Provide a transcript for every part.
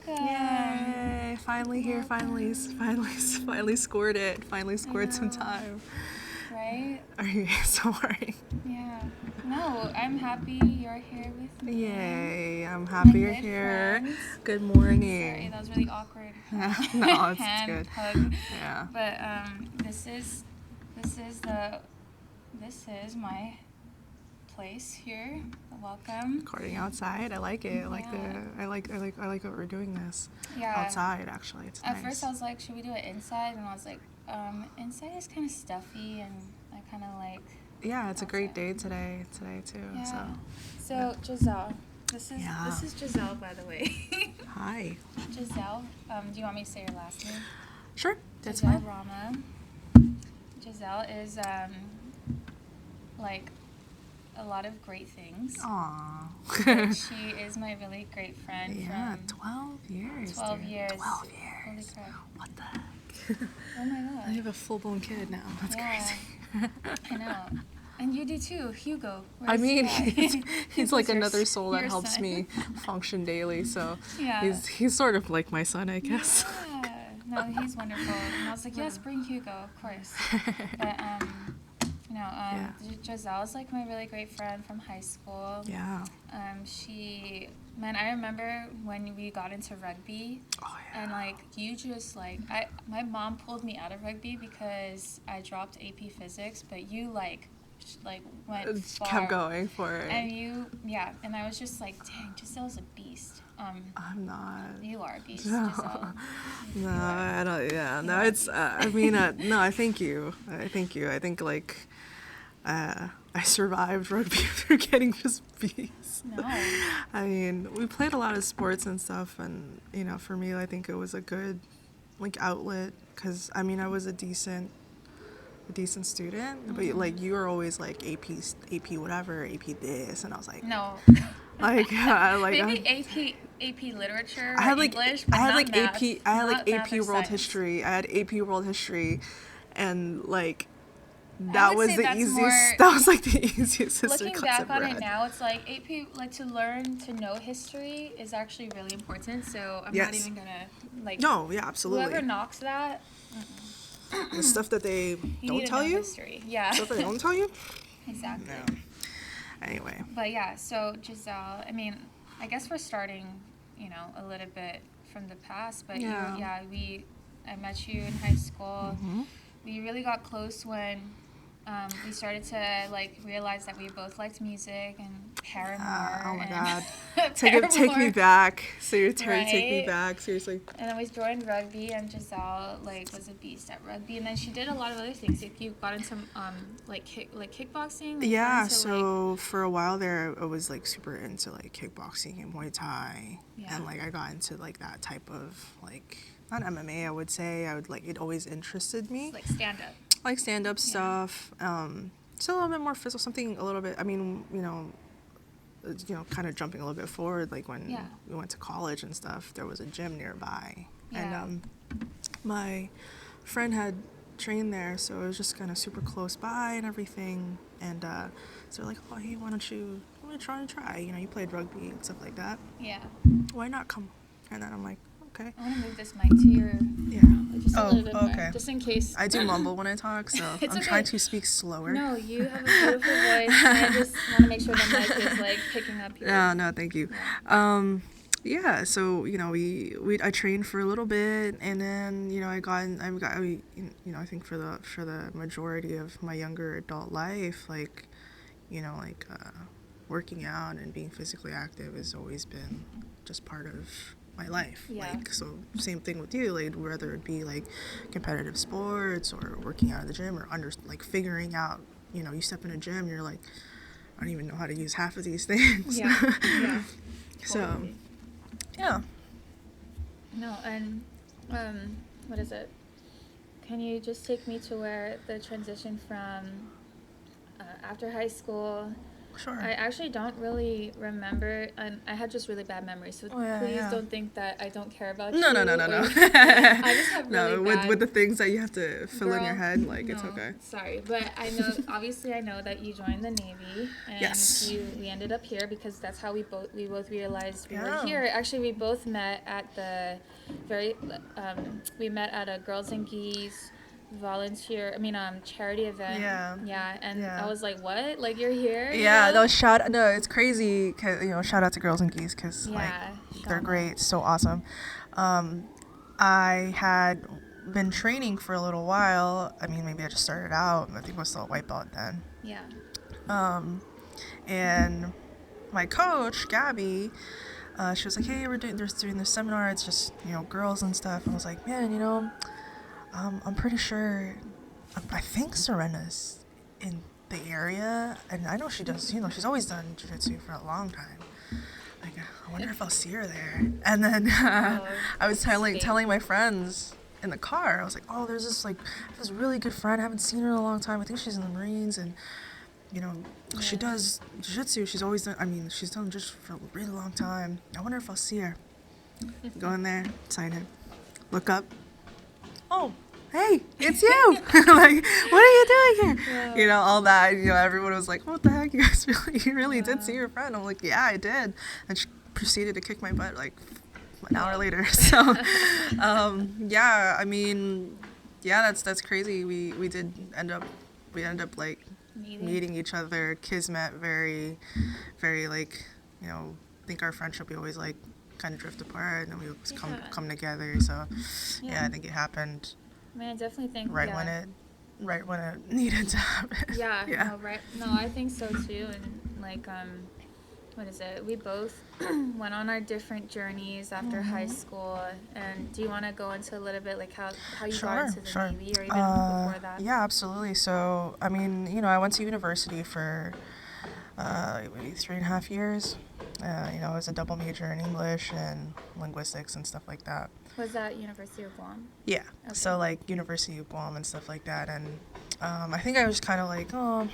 welcome. Yay! Finally here. Finally scored it. Finally scored some time. Right? Are you so worried? Yeah. No, I'm happy you're here with me. Yay! I'm happy you're good here. friends. Good morning. Sorry, that was really awkward. No, it's Hand good. hug. Yeah. But this is my place here. Welcome. Recording outside. I like it. Yeah. I like what we're doing this. Yeah. Outside, actually. It's nice. At first I was like, should we do it inside? And I was like, inside is kind of stuffy, and I kind of like. Yeah, it's outside. a great day today too. Yeah. So yeah. Jiesyl, this is Jiesyl, by the way. Hi. Jiesyl. Do you want me to say your last name? Sure. That's Jiesyl fine. Rama. Jiesyl is like a lot of great things. Aww. She is my really great friend. Yeah, from 12 years. 12 dude. years. 12 years. Holy crap. What the heck? Oh my god. I have a full-blown kid now. That's crazy. I know. And you do too, Hugo. I mean, he he's like another soul that helps son. me function daily. So Yeah. he's sort of like my son, I guess. Yeah. No, he's wonderful. And I was like, yes, bring Hugo, of course. But Yeah. Jiesyl is like my really great friend from high school. Yeah. I remember when we got into rugby. Oh yeah. And like you just like my mom pulled me out of rugby because I dropped AP Physics, but you like went far. Kept going for it. And I was just like, dang, Jiesyl's a beast. I'm not. You are a beast, No. Jiesyl. No, I don't. Yeah, no, Yeah. it's. I mean, no, I thank you. I thank you. I think like, I survived rugby through getting just beats. No. I mean, we played a lot of sports and stuff, and for me, I think it was a good, like, outlet. Cause I mean, I was a decent student, but like you were always like AP whatever, AP this, and I was like, No. like Maybe AP Literature. I had or like English, but not math. Not AP math or World science. History. I had AP World History, and like I that would was say the that's easiest. more- That was like the easiest history Looking class back I've on ever it had. now, it's like AP, like to learn to know history is actually really important. So I'm not Yes. even gonna like. No, yeah, absolutely. Whoever knocks that, The stuff that they you don't need to tell know you. history. Yeah. Stuff they don't tell you. Exactly. No. Anyway. But yeah, so Jiesyl, I mean, I guess we're starting, a little bit from the past, but Yeah. I met you in high school. Mhm. We really got close when we started to like realize that we both liked music and Paramore. Oh my and God. Take me back. Seriously, take me Right? back. Seriously. And then we joined rugby, and Jiesyl like was a beast at rugby, and then she did a lot of other things. Like you got into kickboxing. Like, Yeah, got into, so for a while there, I was like super into like kickboxing and Muay Thai, Yeah. and like I got into like that type of like not MMA. I would say I would like it always interested me, like stand up. like stand up stuff. Just a little bit more physical, something a little bit. I mean, kind of jumping a little bit forward. Like when we went to college and stuff, there was a gym nearby, Yeah. and my friend had trained there, so it was just kind of super close by and everything. And so we're like, oh, hey, why don't you try? You played rugby and stuff like that. Yeah. Why not come? And then I'm like, okay. I want to move this mic to your. Yeah. Just a little bit more, okay. just in case. I do mumble when I talk, so It's I'm okay. trying to speak slower. No, you have a beautiful voice. I just want to make sure the mic is like picking up your. No, thank you. Yeah, so I trained for a little bit, and then I think for the majority of my younger adult life, working out and being physically active has always been just part of my life. Yeah. Like, so same thing with you, like whether it be like competitive sports or working out in the gym or figuring out, you step in a gym, you're like, I don't even know how to use half of these things. Yeah. Yeah. So, Totally. yeah. No, and what is it? Can you just take me to where the transition from after high school Sure. I actually don't really remember, and I had just really bad memories, so please don't think that I don't care about you. No. I just have really bad... with the things that you have to fill in your head, like, no, it's okay. Sorry, but I know, obviously I know that you joined the Navy, and yes. we ended up here because that's how we both realized we were here. Actually, we both met at the we met at a Girls and Geese charity event. And I was like, what? Like, you're here? It's crazy, 'cause, shout out to Girls and Geese, because like they're great, so awesome. I had been training for a little while. I mean, maybe I just started out. I think I was still a white belt then. And my coach, Gabby, she was like, hey, we're doing this seminar. It's just, girls and stuff. And I was like, man, I'm pretty sure, I think Serena's in the area, and I know she does, she's always done jiu-jitsu for a long time. Like, I wonder if I'll see her there. And then I was telling my friends in the car, I was like, oh, there's this really good friend, I haven't seen her in a long time, I think she's in the Marines, and, she does jiu-jitsu, she's always done, she's done jiu-jitsu for a really long time, I wonder if I'll see her. Go in there, sign in, look up, oh, hey, it's you. Like, what are you doing here? Yeah. All that. Everyone was like, what the heck? You really did see your friend? I'm like, yeah, I did. And she proceeded to kick my butt like an hour later. So, that's crazy. We did end up like meeting each other, kismet, very, very like, I think our friendship, we always like kind of drift apart, and then we always come together. So, I think it happened. I definitely think right when it needed to happen. No, I think so too. And like, what is it? We both went on our different journeys after high school. And do you want to go into a little bit like how you got into the Navy, or even before that? Yeah, absolutely. So I went to university for maybe 3.5 years. I was a double major in English and linguistics and stuff like that. Was that University of Guam? Yeah. Okay. So like University of Guam and stuff like that. And I think I was kind of like, I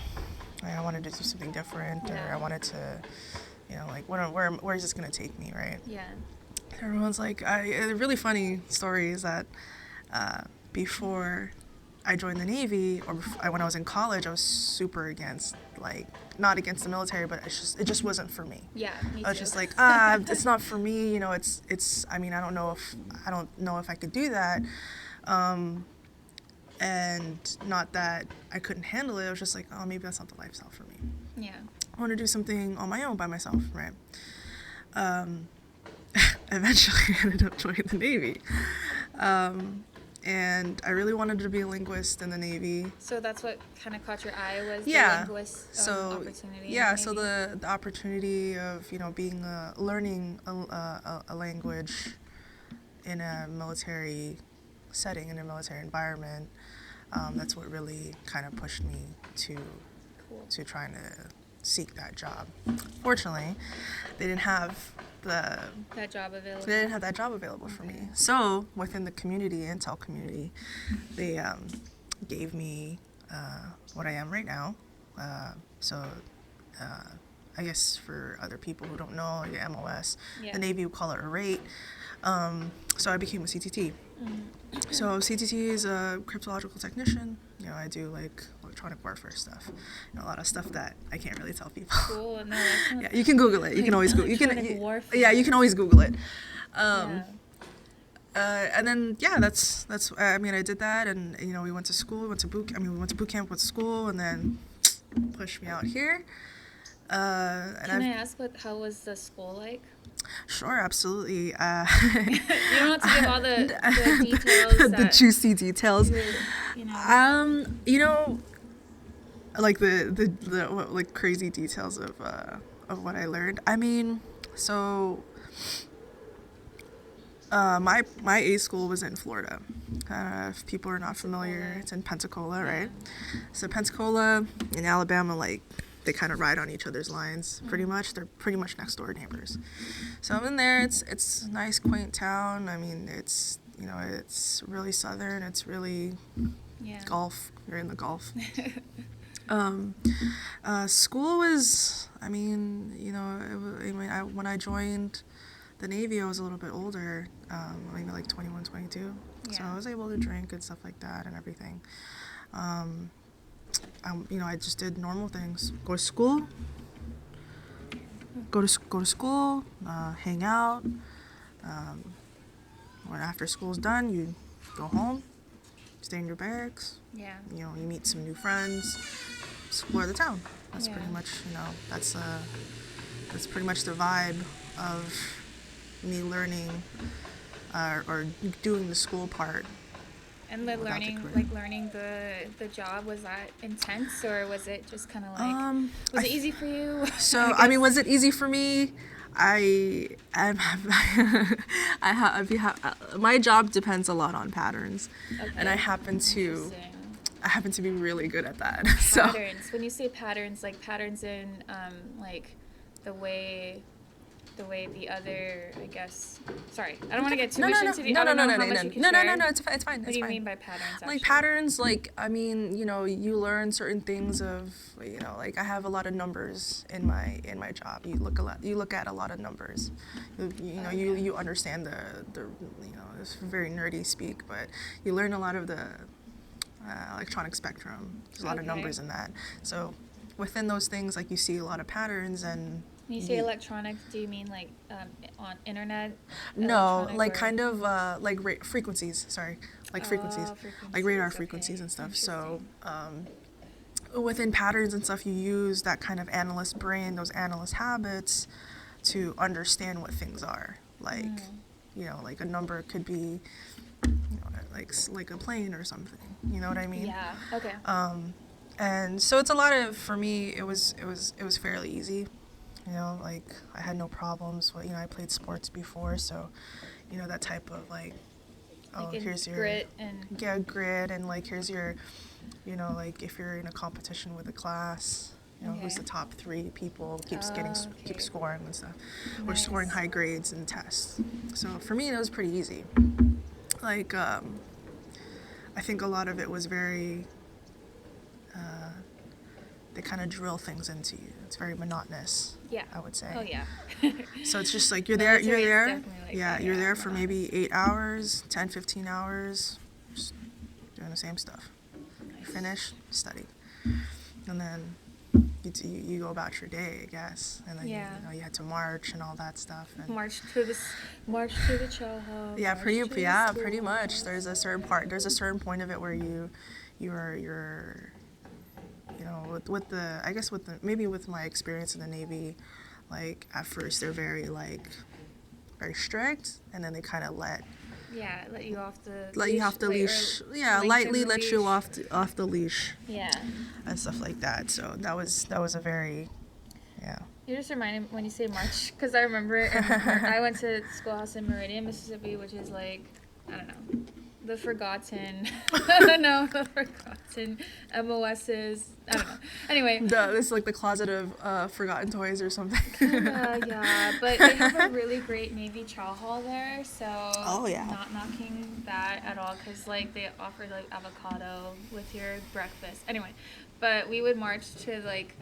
wanted to do something different, or I wanted to, like, where is this going to take me, right? Yeah. Everyone's like, a really funny story is that before I joined the Navy, or when I was in college, I was super against, like, not against the military, but it just wasn't for me. Yeah, me too. I was just like, it's not for me, it's I don't know if I could do that. And not that I couldn't handle it, I was just like, oh, maybe that's not the lifestyle for me. Yeah. I want to do something on my own by myself, right? Eventually I ended up joining the Navy. And I really wanted to be a linguist in the Navy. So that's what kind of caught your eye, was the linguist opportunity? Yeah, so the opportunity of, learning a language in a military setting, in a military environment, that's what really kind of pushed me to trying to seek that job. Fortunately, they didn't have that job available. They didn't have that job available for me. So within the community, Intel community, they gave me what I am right now. I guess for other people who don't know, like MOS, the Navy would call it a rate. So I became a CTT. Mm-hmm. So CTT is a cryptological technician. I do like electronic warfare stuff. A lot of stuff that I can't really tell people. Cool. No, yeah, you can Google it. You can always Google. You can always Google it. And then that's. I did that, and we went to school. We went to boot camp with school, and then pushed me out here. Can I ask how was the school like? Sure, absolutely. You don't have to give all the details. The juicy details. Like the like crazy details of what I learned. So my A school was in Florida. If people are not familiar, it's in Pensacola, right? So Pensacola and Alabama, like, they kind of ride on each other's lines, pretty much. They're pretty much next door neighbors. So I'm in there. It's a nice, quaint town. It's it's really southern. It's really Gulf. You're in the Gulf. School was, I mean, you know, when I joined the Navy, I was a little bit older, maybe like 21, 22. So Yeah. I was able to drink and stuff like that and everything. You know, I just did normal things. Go to school, hang out. When after school's done, you go home, stay in your barracks. Yeah. You know, you meet some new friends, explore the town. That's Yeah. pretty much, you know, that's pretty much the vibe of me learning or doing the school part. And the without the learning, career. like learning the job, was that intense, or was it just kind of like, was it easy for you? So I mean, was it easy for me? I am. My job depends a lot on patterns, and I happen to be really good at that. So Patterns. When you say patterns, like patterns in like the way the other, I guess. Sorry, I don't want to get too much into the. I don't know how much you can share. It's fine. What do you mean by patterns? Actually? Like patterns, like, I mean, you know, you learn certain things of, you know, like I have a lot of numbers in my job. You look at a lot of numbers. You know, you understand the you know, it's very nerdy speak, but you learn a lot of the electronic spectrum. There's a lot of numbers in that. So within those things, like, you see a lot of patterns. And when you say electronic, do you mean like on internet? No, like kind of like frequencies. Sorry, like frequencies, like radar frequencies and stuff. So within patterns and stuff, you use that kind of analyst brain, those analyst habits, to understand what things are. Like, you know, like a number could be, you know, like a plane or something. You know what I mean? Yeah. Okay. And so it's a lot of, for me, it was fairly easy. You know, like, I had no problems. You know, I played sports before, so, you know, that type of, like, oh, like here's your grit and grit, and like, here's your, you know, like, if you're in a competition with a class, you know, who's the top 3 people keep scoring and stuff, or scoring high grades in tests. So for me, it was pretty easy. Like, I think a lot of it was very, they kind of drill things into you. It's very monotonous. Yeah. I would say. Oh yeah. So it's just like you're there. Like You're there for maybe 8 hours, 10, 15 hours, just doing the same stuff. Nice. Finish, study, and then you go about your day, I guess. And then you know, you had to march and all that stuff. And march to the chow hall. yeah, pretty much. There's a certain point of it where you're you know, with my experience in the Navy, like, at first they're very strict, and then they kind of let you off the leash. Lightly let you off the leash. Yeah. And stuff like that. So that was a very, yeah. You just reminded me when you say march, because I remember I went to schoolhouse in Meridian, Mississippi, which is like, I don't know, the forgotten MOSs. I don't know. Anyway. It's like the closet of forgotten toys or something. Yeah, but they have a really great Navy chow hall there, so not knocking that at all, because like they offer like avocado with your breakfast. Anyway, but we would march to like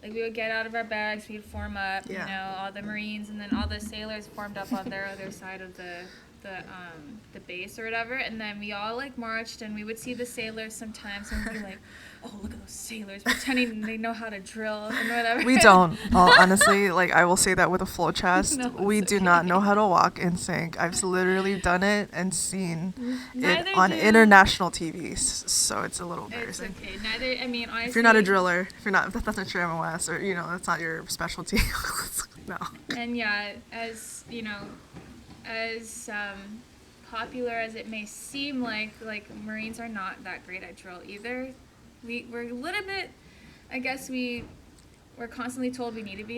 we would get out of our bags, we'd form up, you know, all the Marines, and then all the sailors formed up on their other side of the base or whatever, and then we all like marched, and we would see the sailors sometimes and we'd be like, oh, look at those sailors pretending they know how to drill and whatever. We don't. Honestly, like, I will say that with a full chest. No, we do not know how to walk in sync. I've literally done it and seen it on international TV, so it's a little embarrassing. It's okay. I mean, honestly, if you're not a driller, if that's not your MOS, or, you know, that's not your specialty. No. And yeah, as you know, as popular as it may seem, like Marines are not that great at drill either. We're a little bit, I guess we're constantly told we need to be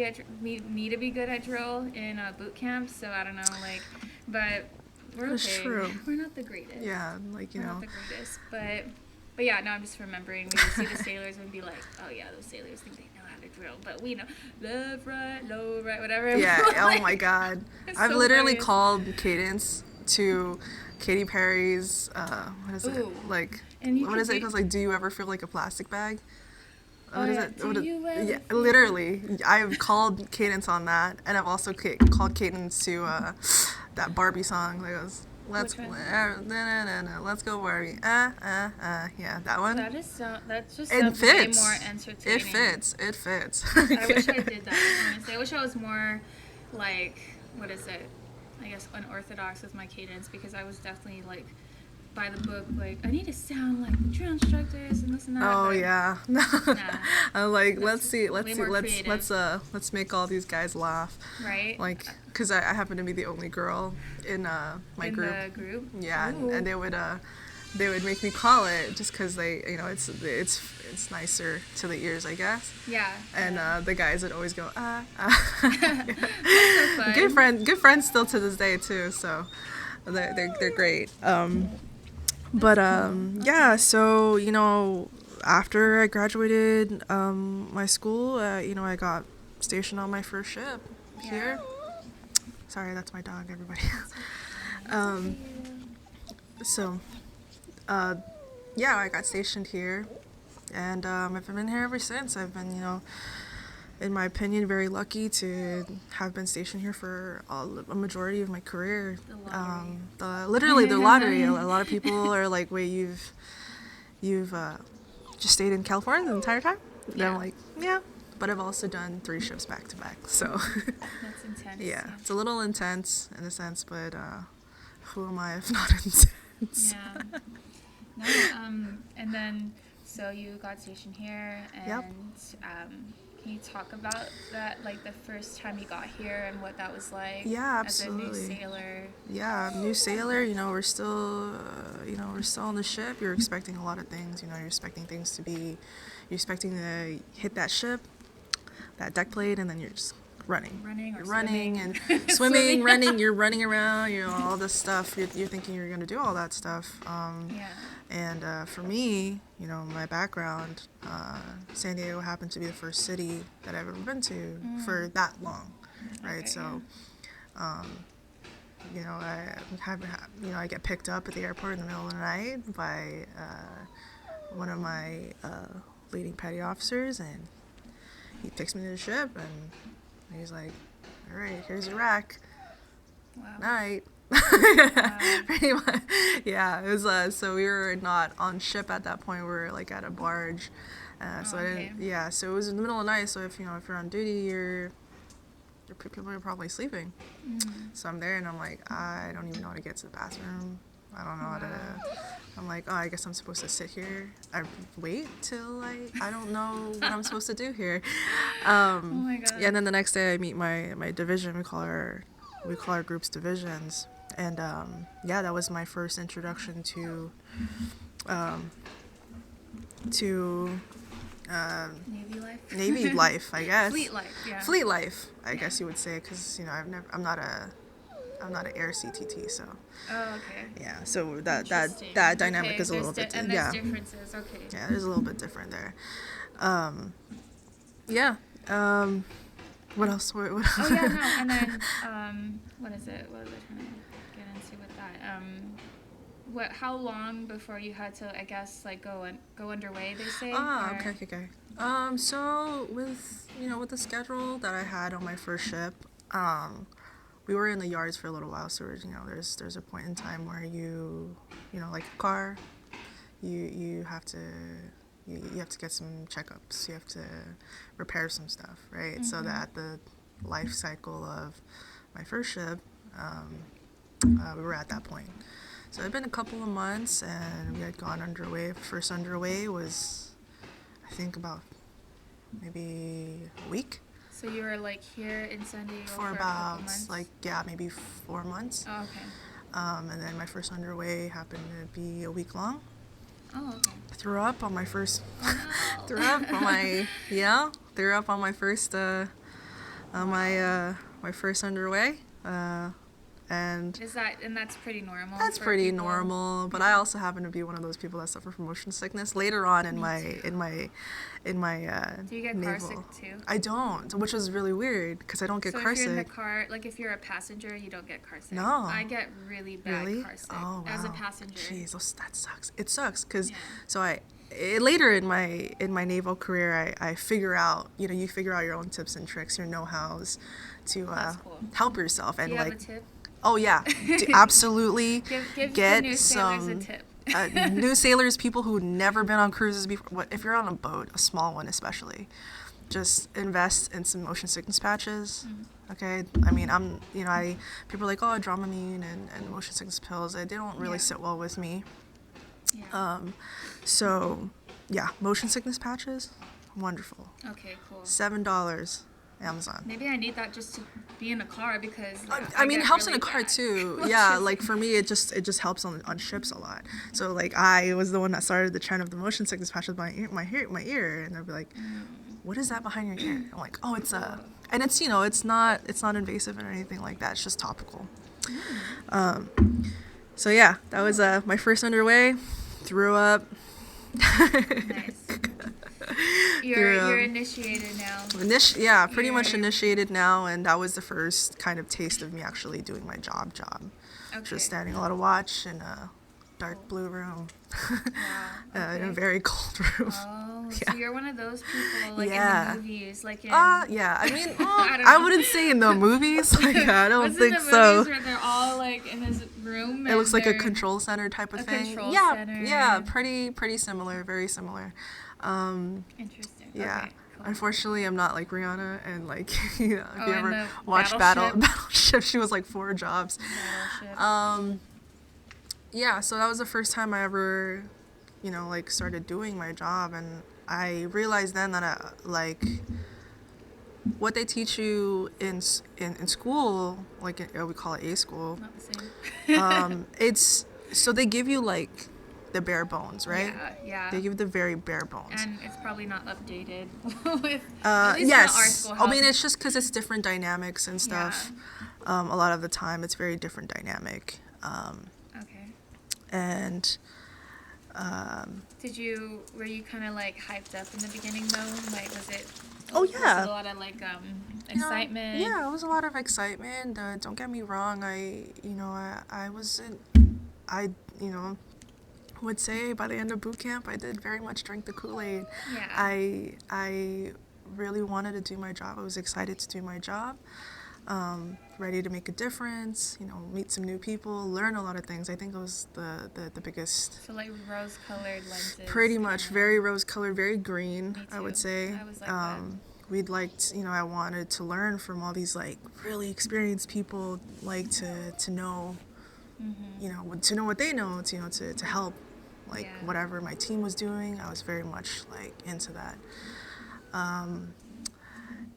good at drill in boot camp. So I don't know, like, but we're okay. That's true. We're not the greatest. Yeah, like, you know. Not the greatest, but yeah. Now I'm just remembering we would see the sailors and be like, oh yeah, those sailors think they know how to drill, but we know left, right, low, right, whatever. Yeah. Like, oh my God. I've literally called cadence to Katy Perry's what is it? Like, what is it? Because, like, do you ever feel like a plastic bag? Oh, what is yeah. it? Do you ever Yeah, feel- literally. I've called Cadence on that, and I've also called Cadence to that Barbie song that goes, "Let's Which one? let's go Barbie." Yeah, that one. That just It sounds way fits. more It entertaining. fits. It fits. I wish I did that, honestly. I wish I was more, like, what is it? I guess unorthodox with my cadence, because I was definitely, like, by the book, like, I need to sound like the drill instructors and this and that. Oh but yeah. Nah. I'm like, That's let's see, way more creative. let's make all these guys laugh. Right? Like, cause I happen to be the only girl in my in group. the group? Yeah, Ooh. and they would make me call it just cause they, it's nicer to the ears, I guess. Yeah. And the guys would always go That's so fun. Good friends still to this day too. So they're great. Yeah, so after I graduated my school, I got stationed on my first ship here. Sorry, that's my dog, everybody. So, yeah, I got stationed here, and I've been here ever since. I've been, in my opinion, very lucky to have been stationed here for a majority of my career. The lottery. Literally the lottery. A lot of people are like, "Wait, you've just stayed in California the entire time?" And I'm like, "Yeah," but I've also done 3 shifts back to back. So That's intense. yeah, it's a little intense in a sense, but who am I if not intense? Yeah. No, and then, so you got stationed here, and Yep. Can you talk about that, like the first time you got here and what that was like? Yeah, As a new absolutely. sailor. Yeah, new sailor. We're still on the ship. You're expecting a lot of things. You're expecting things to be, you're expecting to hit that ship, that deck plate, and then you're just running. You're running and swimming. swimming, running. You're running around. All this stuff. You're thinking you're gonna do all that stuff. Yeah. And for me, my background, San Diego happened to be the first city that I've ever been to for that long, right? Okay, So, I get picked up at the airport in the middle of the night by one of my leading petty officers, and he takes me to the ship, and he's like, "All right, here's your rack. Wow. Night." Pretty much. Yeah, it was so we were not on ship at that point. We were like at a barge, so I didn't. Okay. Yeah, so it was in the middle of the night. So if you're on duty, people are probably sleeping. So I'm there, and I'm like, I don't even know how to get to the bathroom. I don't know how to. I'm like, oh, I guess I'm supposed to sit here. I wait till I don't know what I'm supposed to do here. Oh my god. Yeah, and then the next day I meet my division. We call our groups divisions. And that was my first introduction to Navy life. Navy life, I guess. Fleet life. Yeah. Fleet life, I guess you would say, because I'm not an air CTT, so Oh, okay. yeah. So that Interesting. dynamic Okay, is a little there's bit and there's differences. Okay. Yeah, there's a little bit different there. Yeah. What else? What Oh yeah, no, and then what is it? What was I trying to get into with that? How long before you had to, I guess, like go underway? They say. Ah, or- okay. So with with the schedule that I had on my first ship, we were in the yards for a little while. So there's a point in time where like a car, you have to get some checkups. You have to repair some stuff, right? Mm-hmm. So that the life cycle of my first ship, we were at that point. So it had been a couple of months, and we had gone underway. First underway was, I think, about maybe a week. So you were like here in San Diego For a about couple months? maybe 4 months. Oh, okay. And then my first underway happened to be a week long. Oh, okay. Threw up on my first. Oh, no. threw up on my first my first underway. And that's pretty normal. that's for pretty people? normal, but I also happen to be one of those people that suffer from motion sickness. Later on in my Do you get car sick too? I don't, which is really weird because I don't get So car if you're in the sick. car, like if you're a passenger, you don't get car sick. No. I get really bad Really? car sick Oh, as a wow. passenger. Jeez, that sucks. It sucks because Yeah. so later in my naval career, I figure out, you figure out your own tips and tricks, your know-hows to That's cool. help yourself. Do And you have like, a tip? oh yeah, absolutely. Give the Get new sailors a some tip. new sailors, people who've never been on cruises before. If you're on a boat, a small one especially, just invest in some motion sickness patches. Okay, I mean, people are like, oh, Dramamine and motion sickness pills. They don't really sit well with me. Yeah. So, yeah, motion sickness patches, wonderful. Okay, cool. $7, Amazon. Maybe I need that just to be in a car because I mean, it helps really in a car bad. too. Yeah, like for me, it just helps on ships a lot. So like I was the one that started the trend of the motion sickness patch with my ear, and they'd be like, "What is that behind your ear?" I'm like, "Oh, it's and it's it's not invasive or anything like that. It's just topical." So yeah, that was my first underway. Threw up. Nice. You're initiated now. Pretty much initiated now, and that was the first kind of taste of me actually doing my job. Okay. Just standing a lot of watch in a dark blue room. Wow. In a very cold room. Oh, Yeah. so you're one of those people like in the movies, like in. Yeah. I mean, I wouldn't say in the movies. Like, I don't What's think in the so. movies where they're all like in this room? It looks like a control center type of thing. Control center. Yeah, pretty similar, very similar. Interesting. Yeah. Okay, cool. Unfortunately, I'm not like Rihanna, and like if you ever the watched Battleship? Battleship, she was like 4 jobs. Battleship. Yeah, so that was the first time I ever, like started doing my job, and I realized then that like what they teach you in school, like we call it A school. Not the same. It's so they give you like the bare bones, right? Yeah. They give you the very bare bones. And it's probably not updated with. At least Yes. not our school I mean, house. it's just because it's different dynamics and stuff. A lot of the time, it's very different dynamic. Okay. And Were you kind of like hyped up in the beginning though? Like, was it? oh Was yeah. it a lot of like excitement? Yeah, it was a lot of excitement. Don't get me wrong. I wasn't. I would say by the end of boot camp, I did very much drink the Kool-Aid. Yeah. I really wanted to do my job. I was excited to do my job. Ready to make a difference, meet some new people, learn a lot of things. I think it was the biggest. So like rose-colored lenses. Pretty much, very rose-colored, very green, Me I would too. say. I was like that. We'd liked, I wanted to learn from all these like really experienced people, like to know, to know what they know, to help, like whatever my team was doing. I was very much like into that.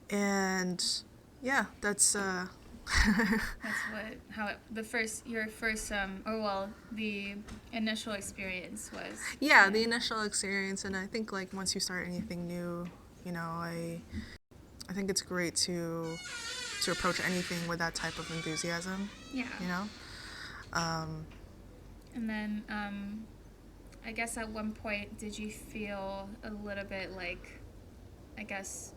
And yeah, that's the initial experience was. Yeah, the initial experience, and I think like once you start anything new, I think it's great to approach anything with that type of enthusiasm. Yeah. And then I guess at one point did you feel a little bit like, I guess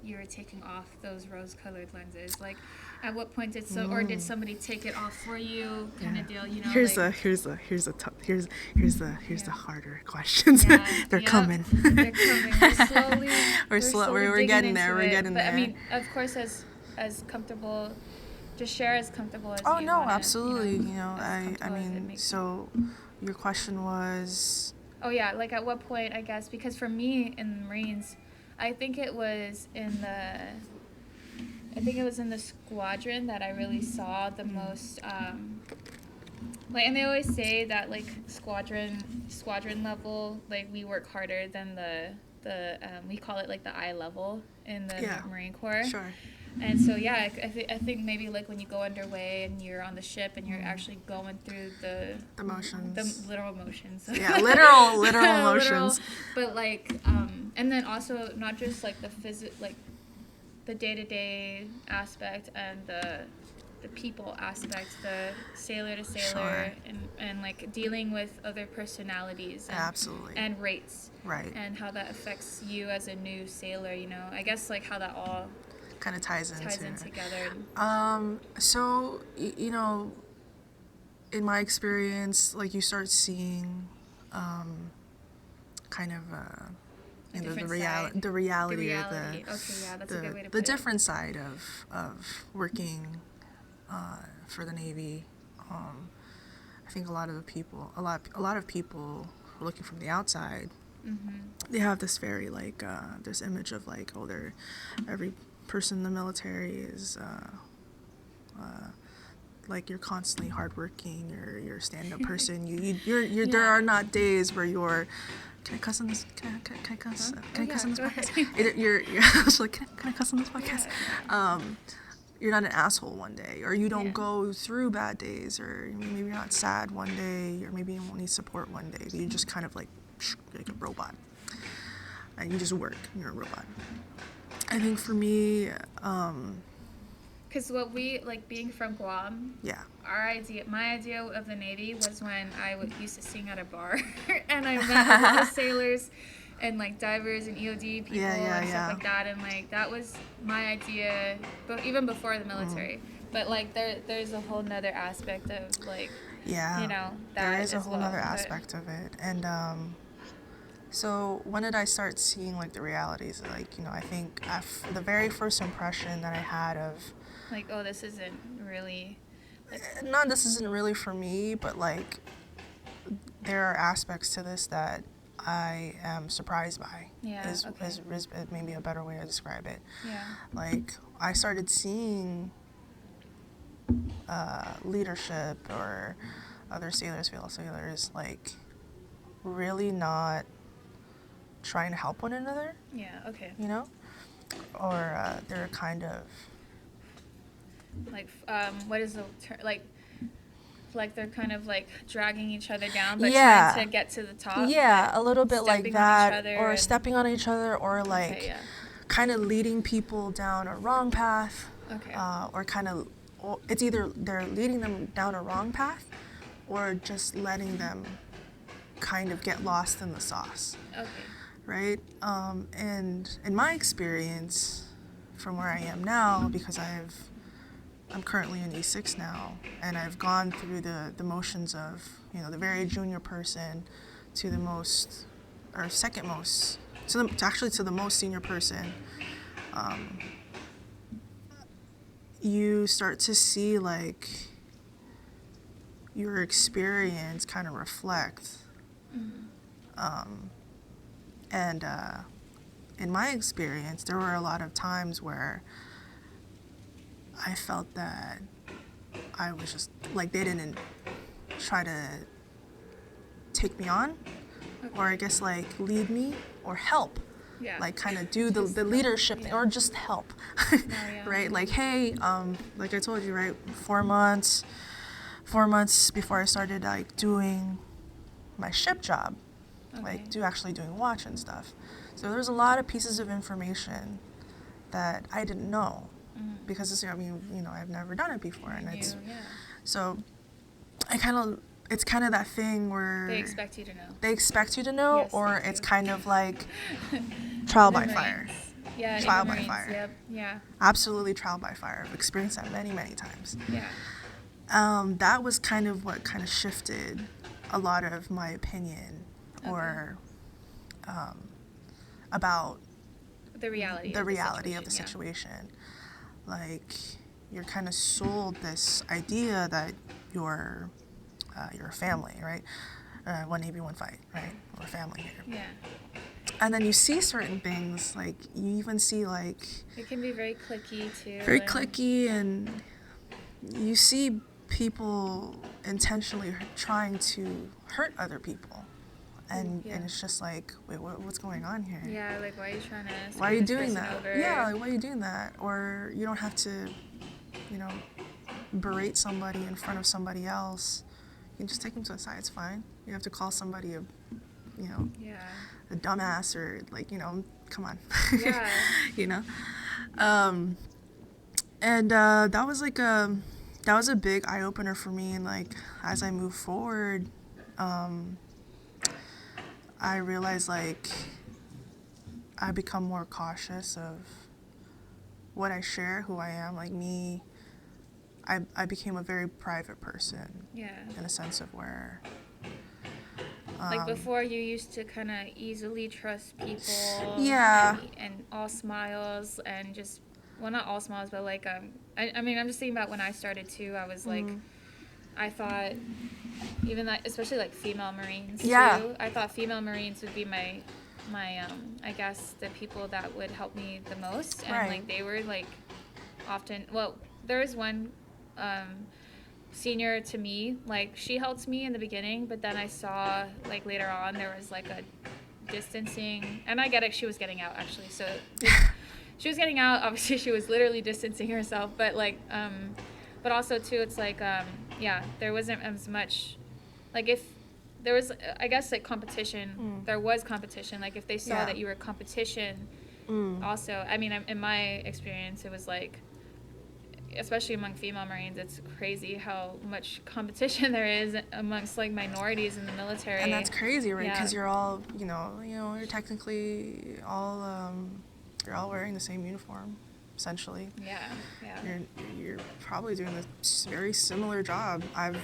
you were taking off those rose-colored lenses? Like, at what point did somebody take it off for you, kind of deal? Here's the harder questions. Yeah, They're coming. They're coming. We're getting there. We're getting there. But I mean, of course, as comfortable. Just share as comfortable as you Oh no, wanna, absolutely. as comfortable as it makes So your question was. Oh yeah, like at what point, I guess, because for me in the Marines, I think it was in the squadron that I really saw the most, like, and they always say that like squadron level, like we work harder than the we call it like the eye level in the Marine Corps. Sure. And so I think maybe like when you go underway and you're on the ship and you're actually going through the motions, the literal motions. Yeah, literal motions. But like and then also not just like the day-to-day aspect and the people aspect, the sailor to sailor, and like dealing with other personalities and, absolutely, and rates, right, and how that affects you as a new sailor. I guess like how that all kind of ties in together. So in my experience, like you start seeing kind of A the different reality, side. the reality, The or reality. Okay, yeah, that's a good way to the put it. different side of working for the Navy. I think a lot of people who are looking from the outside, they have this very like this image of like, oh, every person in the military is like you're constantly hardworking, you're a stand-up person. You're there are not days where you're. Can I cuss on this? Can I cuss? Huh? Can I cuss on this Go podcast? ahead. You're I was like, can I cuss on this podcast? Yeah. You're not an asshole one day, or you don't Yeah. go through bad days, or maybe you're not sad one day, or maybe you won't need support one day. But you just kind of like a robot, and you just work. You're a robot. I think for me, Because what we, like, being from Guam, yeah. my idea of the Navy was when I used to sing at a bar, and I met a lot of sailors, and like divers and EOD people and stuff like that, and like that was my idea, but even before the military. But like there's a whole nother aspect of like, Yeah, that there is a as whole well, other but- aspect of it, and so when did I start seeing like the realities? Like, I think the very first impression that I had of like, oh, this isn't really, this isn't really for me, but like there are aspects to this that I am surprised by. Yeah, is maybe a better way to describe it. yeah, Like, I started seeing leadership or other sailors, fellow sailors, like really not trying to help one another, yeah, okay, or they're kind of like what is the term, like they're kind of like dragging each other down, but trying to get to the top. Yeah, a little bit like stepping on each that, other or and- stepping on each other, or like Okay, yeah. kind of leading people down a wrong path, Okay. or it's either they're leading them down a wrong path, or just letting them kind of get lost in the sauce, Okay. right? And in my experience, from where I am now, because I'm currently in E6 now, and I've gone through the motions of, the very junior person to the most, or second most, to the most senior person. You start to see like your experience kind of reflect. And in my experience, there were a lot of times where I felt that I was just like they didn't try to take me on, or I guess like lead me or help, Yeah. like kind of do Just the help, leadership thing, yeah. or just help, yeah. right? Like, hey, like I told you, right? 4 months before I started like doing my ship job, like Okay. actually doing watch and stuff. So there's a lot of pieces of information that I didn't know. Because I've never done it before, and it's Yeah. so it's kind of that thing where They expect you to know. they expect you to know, Yes, or thank it's you. kind of like trial The by fire. Marines. Yeah. Trial in the by Marines, fire. Yep. Yeah. Absolutely trial by fire. I've experienced that many, many times. Yeah. That was kind of what kind of shifted a lot of my opinion, or about The reality. the of reality of the yeah. situation. Like, you're kind of sold this idea that you're a family, right? One Navy, one fight, right? We're a family here. Yeah. And then you see certain things, like you even see like It can be very cliquey too. very and- cliquey, and you see people intentionally trying to hurt other people, and Yeah. and it's just like, wait, what's going on here? Yeah. Like, why are you trying to? Why are you screw this doing person that? Over? Yeah, like, why are you doing that? Or you don't have to, berate somebody in front of somebody else. You can just take them to the side. It's fine. You have to call somebody Yeah. a dumbass, or like, come on. Yeah. And that was like that was a big eye opener for me. And like as I move forward, I realized like I become more cautious of what I share, who I am. Like me, I became a very private person, Yeah. in a sense of where Like before, you used to kind of easily trust people. Yeah. And all smiles and just, well, not all smiles, but like, I mean, I'm just thinking about when I started too. I was like, I thought, even like, especially like female Marines too. I thought female Marines would be my I guess the people that would help me the most, and like they were like often. Well, there was one. Senior to me, like she helped me in the beginning, but then I saw like later on there was like a distancing, and I get it, she was getting out actually, so she was getting out, obviously she was literally distancing herself, but like but also too it's like yeah, there wasn't as much, like if there was I guess like competition, there was competition, like if they saw that you were competition, also I mean in my experience it was like, especially among female Marines, it's crazy how much competition there is amongst like minorities in the military. And that's crazy, right? Because you're all, you're technically all, you're all wearing the same uniform, essentially. Yeah. You're probably doing a very similar job. I've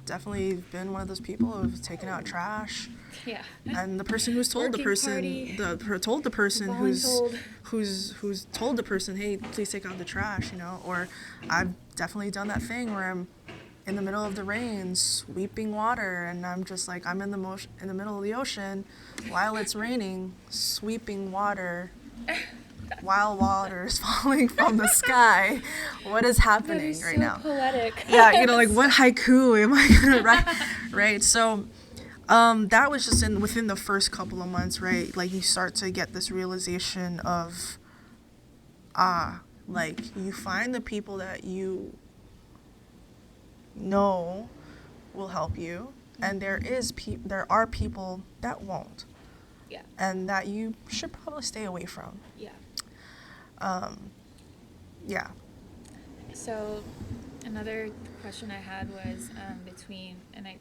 definitely been one of those people who've taken out trash. Yeah. And the person who's told the person, told the person who's told the person, hey, please take out the trash, Or I've definitely done that thing where I'm in the middle of the rain sweeping water, and I'm just like, I'm in the middle of the ocean while it's raining, sweeping water. While water is falling from the sky, what is happening right now? Poetic. Yeah, like what haiku am I gonna write? Right. So, that was just within the first couple of months, right? Like you start to get this realization of, like you find the people that you know will help you, and there are people that won't. Yeah. And that you should probably stay away from. Yeah. Yeah. So another question I had was between, and I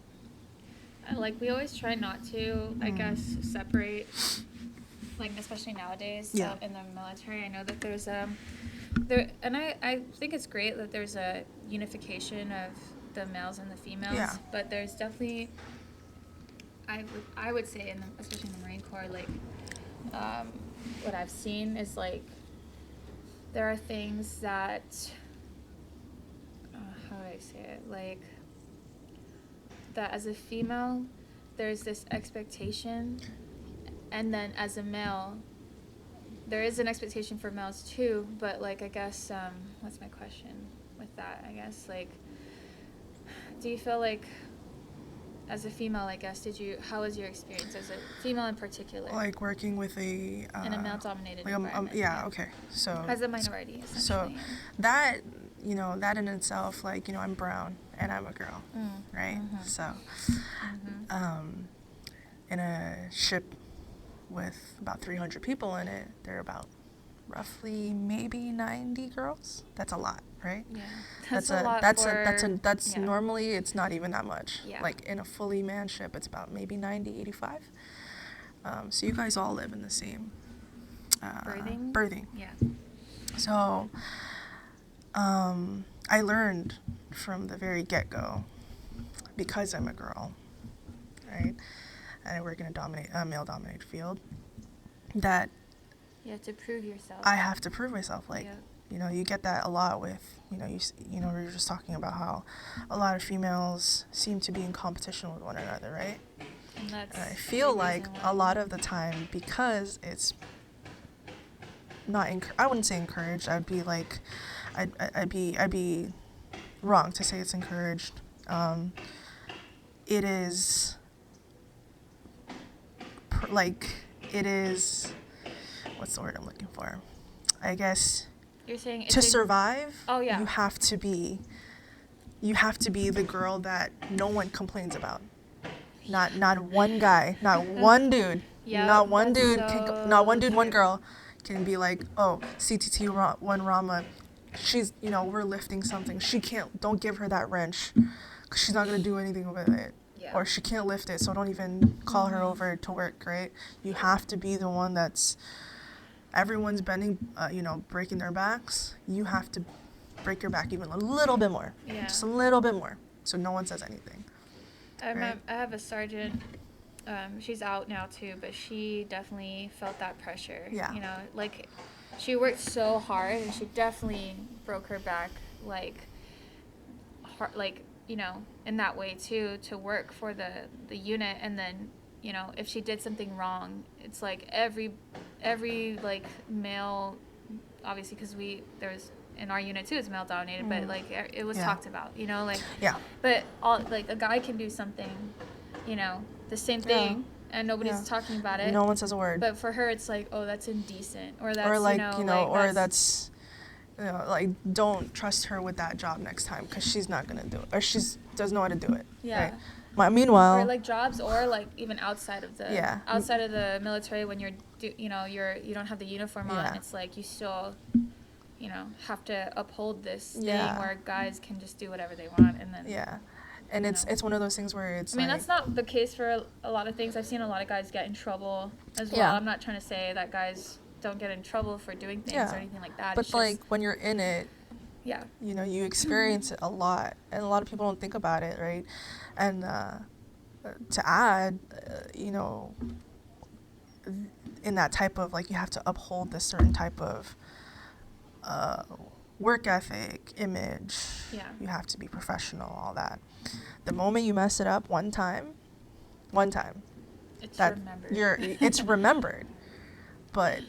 like we always try not to, I guess, separate, like especially nowadays in the military. I know that there's and I think it's great that there's a unification of the males and the females, but there's definitely, I would say, especially in the Marine Corps, like what I've seen is like there are things that how do I say it, like that as a female there's this expectation, and then as a male there is an expectation for males too, but like I guess what's my question with that, I guess, like do you feel like as a female, I guess, how was your experience as a female in particular? Like working with in a male-dominated environment. Okay. So as a minority, essentially. So that, that in itself, like, I'm brown and I'm a girl, right? Mm-hmm. So, in a ship with about 300 people in it, there are about roughly maybe 90 girls. That's a lot, right? Yeah. That's normally it's not even that much. Yeah. Like in a fully manned ship, it's about maybe 90, 85. So you guys all live in the same berthing. Yeah. So I learned from the very get-go, because I'm a girl, right? And I work in a male-dominated field, that you have to prove yourself. I have to prove myself. Like, you get that a lot with, we were just talking about how a lot of females seem to be in competition with one another, right? And I feel like a lot of the time, because it's not, I wouldn't say encouraged. I'd be like, I'd be wrong to say it's encouraged. It is, what's the word I'm looking for? I guess you're saying to survive, you have to be the girl that no one complains about. Not one guy, not one dude, not one dude, one girl can be like, oh, CTT1 Rama, she's, we're lifting something. Don't give her that wrench, 'cause she's not going to do anything with it. Yeah. Or she can't lift it, so don't even call her over to work, right? You have to be the one that's, everyone's bending, breaking their backs. You have to break your back even a little bit more. Yeah. Just a little bit more, so no one says anything. Right. I have a sergeant. She's out now too, but she definitely felt that pressure. Yeah. You know, like she worked so hard, and she definitely broke her back, like hard, like in that way too, to work for the unit. And then if she did something wrong, it's like every like male, obviously, because there was in our unit too, it's male dominated, but like it was Yeah. talked about, like Yeah. but all like a guy can do something, the same thing, and nobody's talking about it. No one says a word. But for her, it's like, oh, that's indecent, or that's Or like, like or that's, like, don't trust her with that job next time because she's not gonna do it, or doesn't know how to do it. Yeah. Right? Meanwhile, or like jobs, or like even outside of the military, when you don't have the uniform on, it's like you still have to uphold this thing where guys can just do whatever they want. And then and it's one of those things where it's, I mean, like, that's not the case for a lot of things. I've seen a lot of guys get in trouble as well. I'm not trying to say that guys don't get in trouble for doing things or anything like that. But it's like just, when you're in it, you experience it a lot, and a lot of people don't think about it, right? And to add, in that type of, like, you have to uphold this certain type of work ethic, image. You have to be professional, all that. The moment you mess it up one time, it's that remembered. it's remembered. But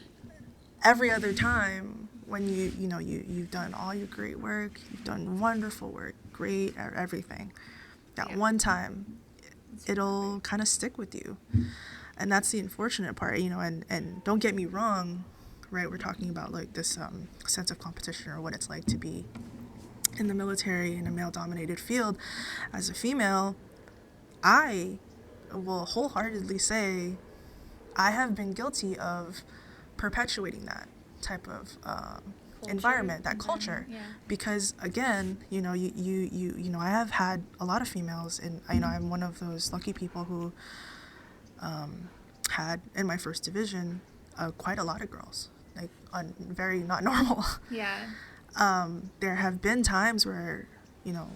every other time, when you've done all your great work, you've done wonderful work, great at everything, that one time, it'll kind of stick with you. And that's the unfortunate part, and don't get me wrong, right? We're talking about, like, this sense of competition, or what it's like to be in the military in a male-dominated field. As a female, I will wholeheartedly say I have been guilty of perpetuating that type of environment, that culture, because again, I have had a lot of females, and I'm one of those lucky people who had in my first division quite a lot of girls, like very not normal. There have been times where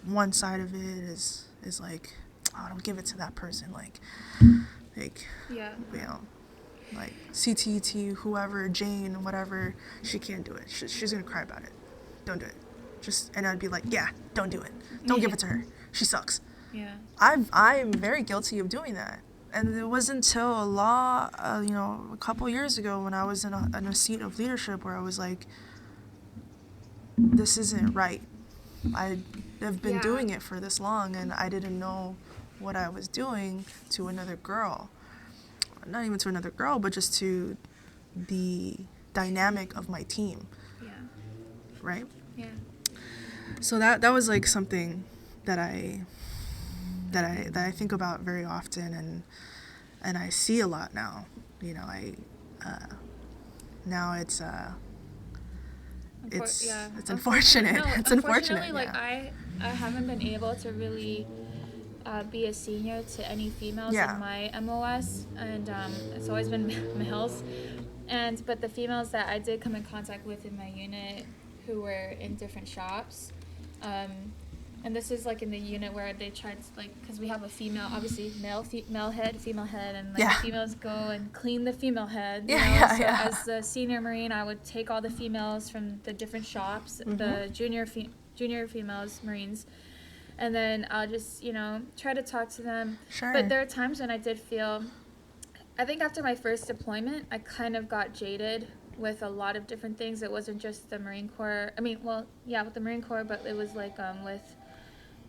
one side of it is like, oh, don't give it to that person, like like CTT, whoever, Jane, whatever, she can't do it. She's gonna cry about it. Don't do it. And I'd be like, yeah, don't do it. Don't give it to her. She sucks. I'm very guilty of doing that. And it wasn't until a couple years ago, when I was in a seat of leadership, where I was like, this isn't right. I have been doing it for this long, and I didn't know what I was doing to another girl. Not even to another girl, but just to the dynamic of my team. Right? So that was like something that I think about very often, and I see a lot now. Now it's unfortunate. No, it's unfortunate. Like I haven't been able to really be a senior to any females in my MOS, and it's always been males. But the females that I did come in contact with in my unit, who were in different shops, and this is like in the unit where they tried to, like, because we have a female, obviously male head, female head, and like the females go and clean the female head. As the senior Marine, I would take all the females from the different shops, the junior females Marines, and then I'll just try to talk to them. But there are times when I did feel, I think after my first deployment, I kind of got jaded with a lot of different things. It wasn't just the Marine Corps. I mean, with the Marine Corps, but it was like with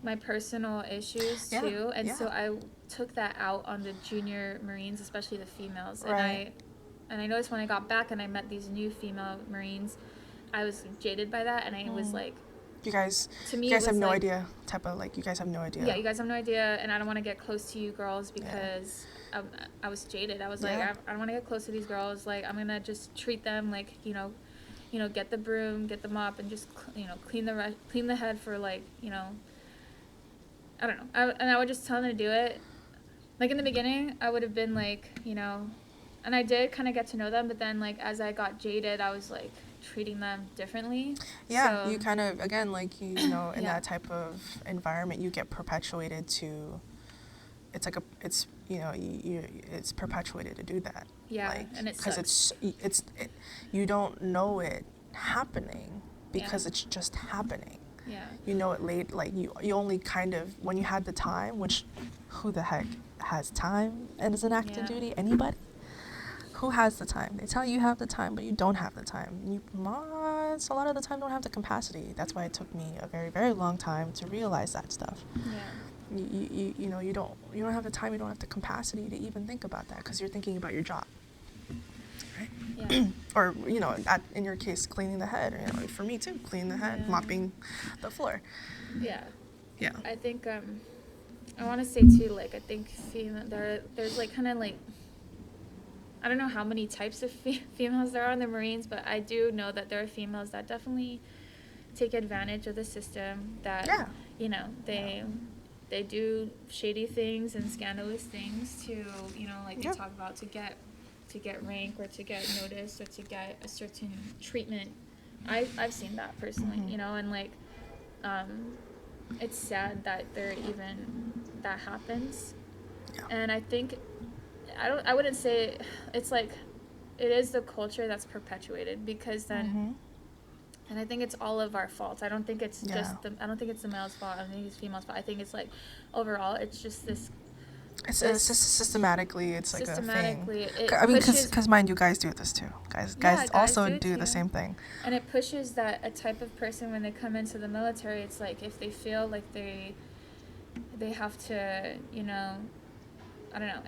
my personal issues too. And so I took that out on the junior Marines, especially the females. And I noticed when I got back and I met these new female Marines, I was jaded by that, and I was like, you guys have no idea type of, like, you guys have no idea. Yeah, you guys have no idea, and I don't want to get close to you girls because I was jaded. I was like, I don't want to get close to these girls. Like, I'm gonna just treat them like, get the broom, get the mop, and just clean the head for, like, I don't know. And I would just tell them to do it. Like, in the beginning, I would have been like, and I did kind of get to know them, but then, like, as I got jaded, I was like treating them differently. So, you kind of, again, like, in that type of environment, you get perpetuated to it's like it's it's perpetuated to do that. Yeah, like, and it because sucks. you don't know it happening because Yeah. it's just happening. Yeah. You know it late, like you only kind of, when you had the time, which who the heck has time and is an active Yeah. duty? Anybody? Who has the time? They tell you have the time, but you don't have the time. You must, a lot of the time, don't have the capacity. That's why it took me a very, very long time to realize that stuff. Yeah. You don't have the time, you don't have the capacity to even think about that because you're thinking about your job, right? Yeah. Or in your case, cleaning the head. Or, for me too, cleaning the head, Yeah. mopping the floor. Yeah. Yeah. I think I want to say too, like, I think there's like kind of like, I don't know how many types of females there are in the Marines, but I do know that there are females that definitely take advantage of the system, that Yeah. they do shady things and scandalous things to, like they talk about, to get rank or to get noticed or to get a certain treatment. I've seen that personally, and like it's sad that that happens. Yeah. And I think I wouldn't say it's like, it is the culture that's perpetuated, because then and I think it's all of our fault. I don't think it's I don't think it's the male's fault. I don't think it's female's fault. I think it's like overall it's just this. It's systematically, it's like a thing. Systematically, I mean, because mind you, guys do this too. Guys also do the same thing. And it pushes that a type of person, when they come into the military, it's like if they feel like they have to, I don't know.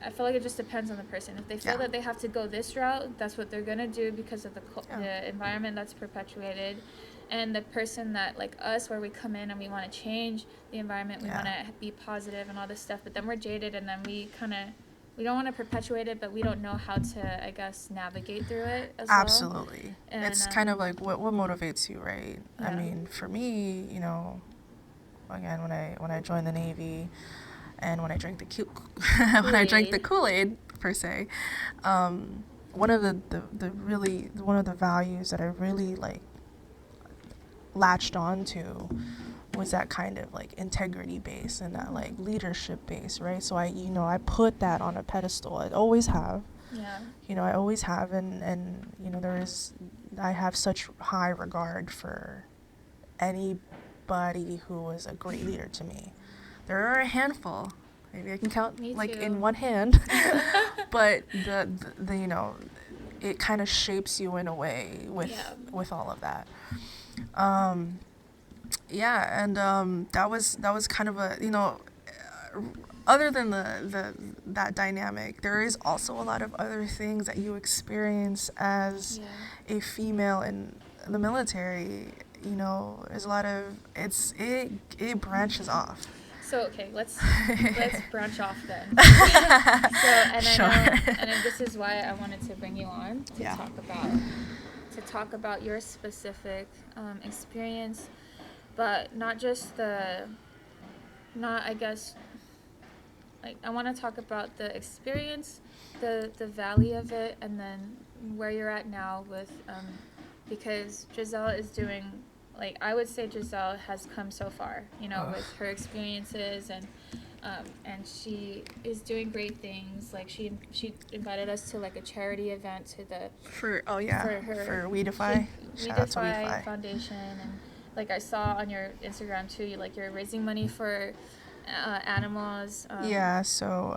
I feel like it just depends on the person. If they feel that they have to go this route, that's what they're gonna do because of the environment that's perpetuated. And the person that, like us, where we come in and we want to change the environment, we want to be positive and all this stuff, but then we're jaded, and then we don't want to perpetuate it, but we don't know how to, I guess, navigate through it as well. Absolutely. And, it's kind of like what motivates you, right? Yeah. I mean, for me, again, when I joined the Navy, and when I drank the Kool-Aid per se, one of the values that I really latched on to was that kind of integrity base and that leadership base, right? So I put that on a pedestal. I always have. Yeah. I always have, and I have such high regard for anybody who was a great leader to me. There are a handful. Maybe I can count in one hand, but the it kind of shapes you in a way with all of that. And that was kind of a other than that dynamic, there is also a lot of other things that you experience as a female in the military. There's a lot of it branches off. So okay, let's branch off then. Sure. And this is why I wanted to bring you on to talk about your specific experience, but not just I guess, I want to talk about the experience, the value of it, and then where you're at now with because Jiesyl is doing. I would say Jiesyl has come so far, with her experiences, and she is doing great things. She invited us to a charity event for her We Defy. Shout out to We Defy Foundation, and I saw on your Instagram too, you're raising money for animals. So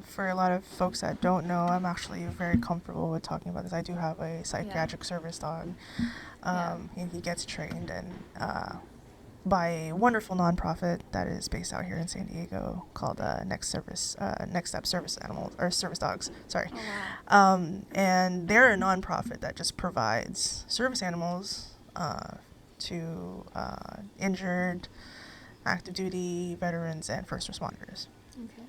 for a lot of folks that don't know, I'm actually very comfortable with talking about this. I do have a psychiatric service dog. And he gets trained by a wonderful nonprofit that is based out here in San Diego called Next Step Service Animals, or Service Dogs. Sorry. Oh, wow. And they're a nonprofit that just provides service animals to injured, active duty veterans, and first responders. Okay.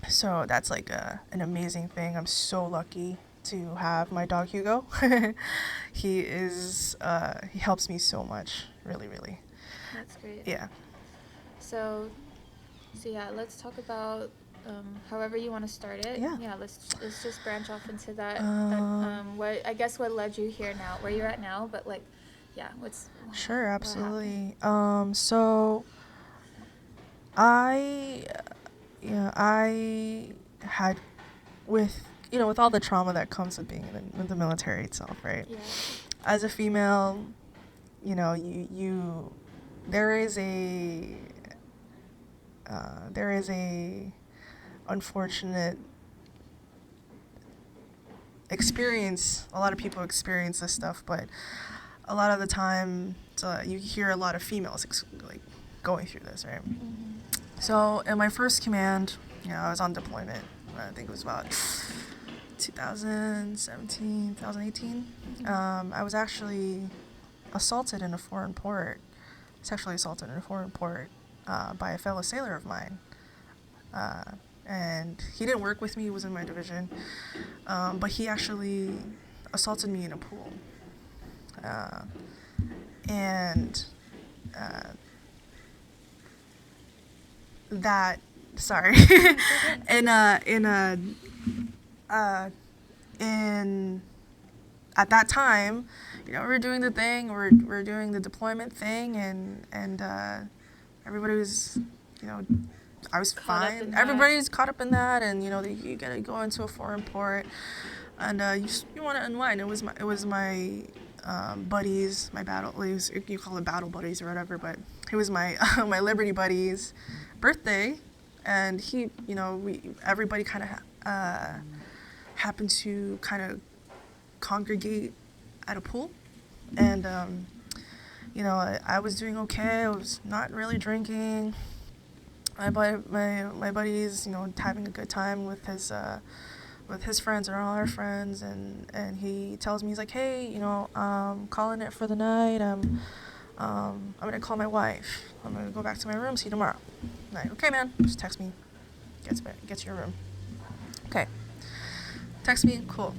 So that's an amazing thing. I'm so lucky to have my dog Hugo. He helps me so much, really, really. That's great. Yeah. So let's talk about however you want to start it. Yeah. Let's just branch off into that. What led you here now, where you're at now, but Sure, absolutely. So I Yeah, I had with with all the trauma that comes with being in the military itself, right? Yeah. As a female, you there is a unfortunate experience. A lot of people experience this stuff, but a lot of the time, you hear a lot of females like going through this, right? Mm-hmm. So in my first command, I was on deployment. I think it was about 2017, 2018. I was actually assaulted in a foreign port, sexually assaulted in a foreign port by a fellow sailor of mine. And he didn't work with me, he was in my division, but he actually assaulted me in a pool. And that, sorry, in at that time, we're doing the thing, we're doing the deployment thing, and everybody was, I was fine. Everybody's caught up in that, and you gotta go into a foreign port, and you want to unwind. It was my buddies, my battle. You call it battle buddies or whatever, but it was my my Liberty buddies' birthday, and everybody kind of happened to kind of congregate at a pool, and I was doing okay. I was not really drinking. My buddy's having a good time with his friends and all our friends, and he tells me, he's like, hey, calling it for the night. I'm gonna call my wife. I'm gonna go back to my room. See you tomorrow. I'm like, okay, man. Just text me. Get to your room. Okay. Text me. Cool.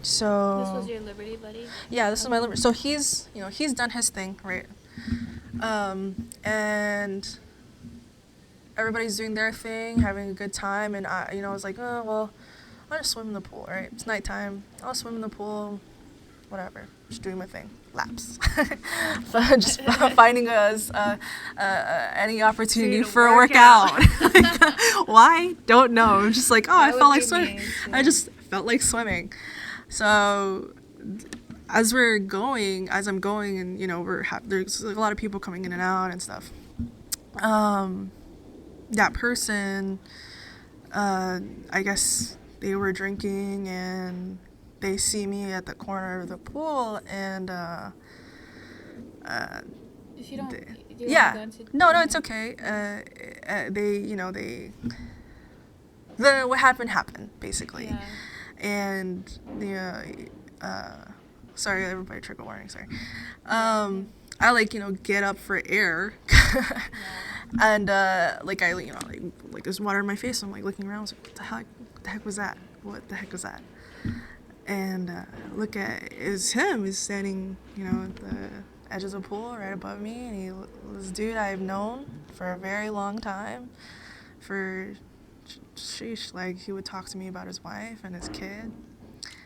So. This was your Liberty buddy? Yeah, this is my Liberty. So he's done his thing, right? And everybody's doing their thing, having a good time, and I was like, oh well, I'll just swim in the pool, right? It's nighttime. I'll swim in the pool, whatever. Just doing my thing. Laps. Just finding us any opportunity for a workout. Why? Don't know. I'm just like, I felt like swimming. I just felt like swimming. So as I'm going, and there's a lot of people coming in and out and stuff. That person, I guess they were drinking, and they see me at the corner of the pool, and if you don't, no, it's okay. What happened basically. Yeah. And sorry, everybody, trigger warning, sorry. I get up for air. Yeah. And there's water in my face. So I'm looking around. I was like, what the heck was that? What the heck was that? And look at it's him. He's standing, at the edge of the pool right above me, and this dude I've known for a very long time. Sheesh, he would talk to me about his wife and his kid.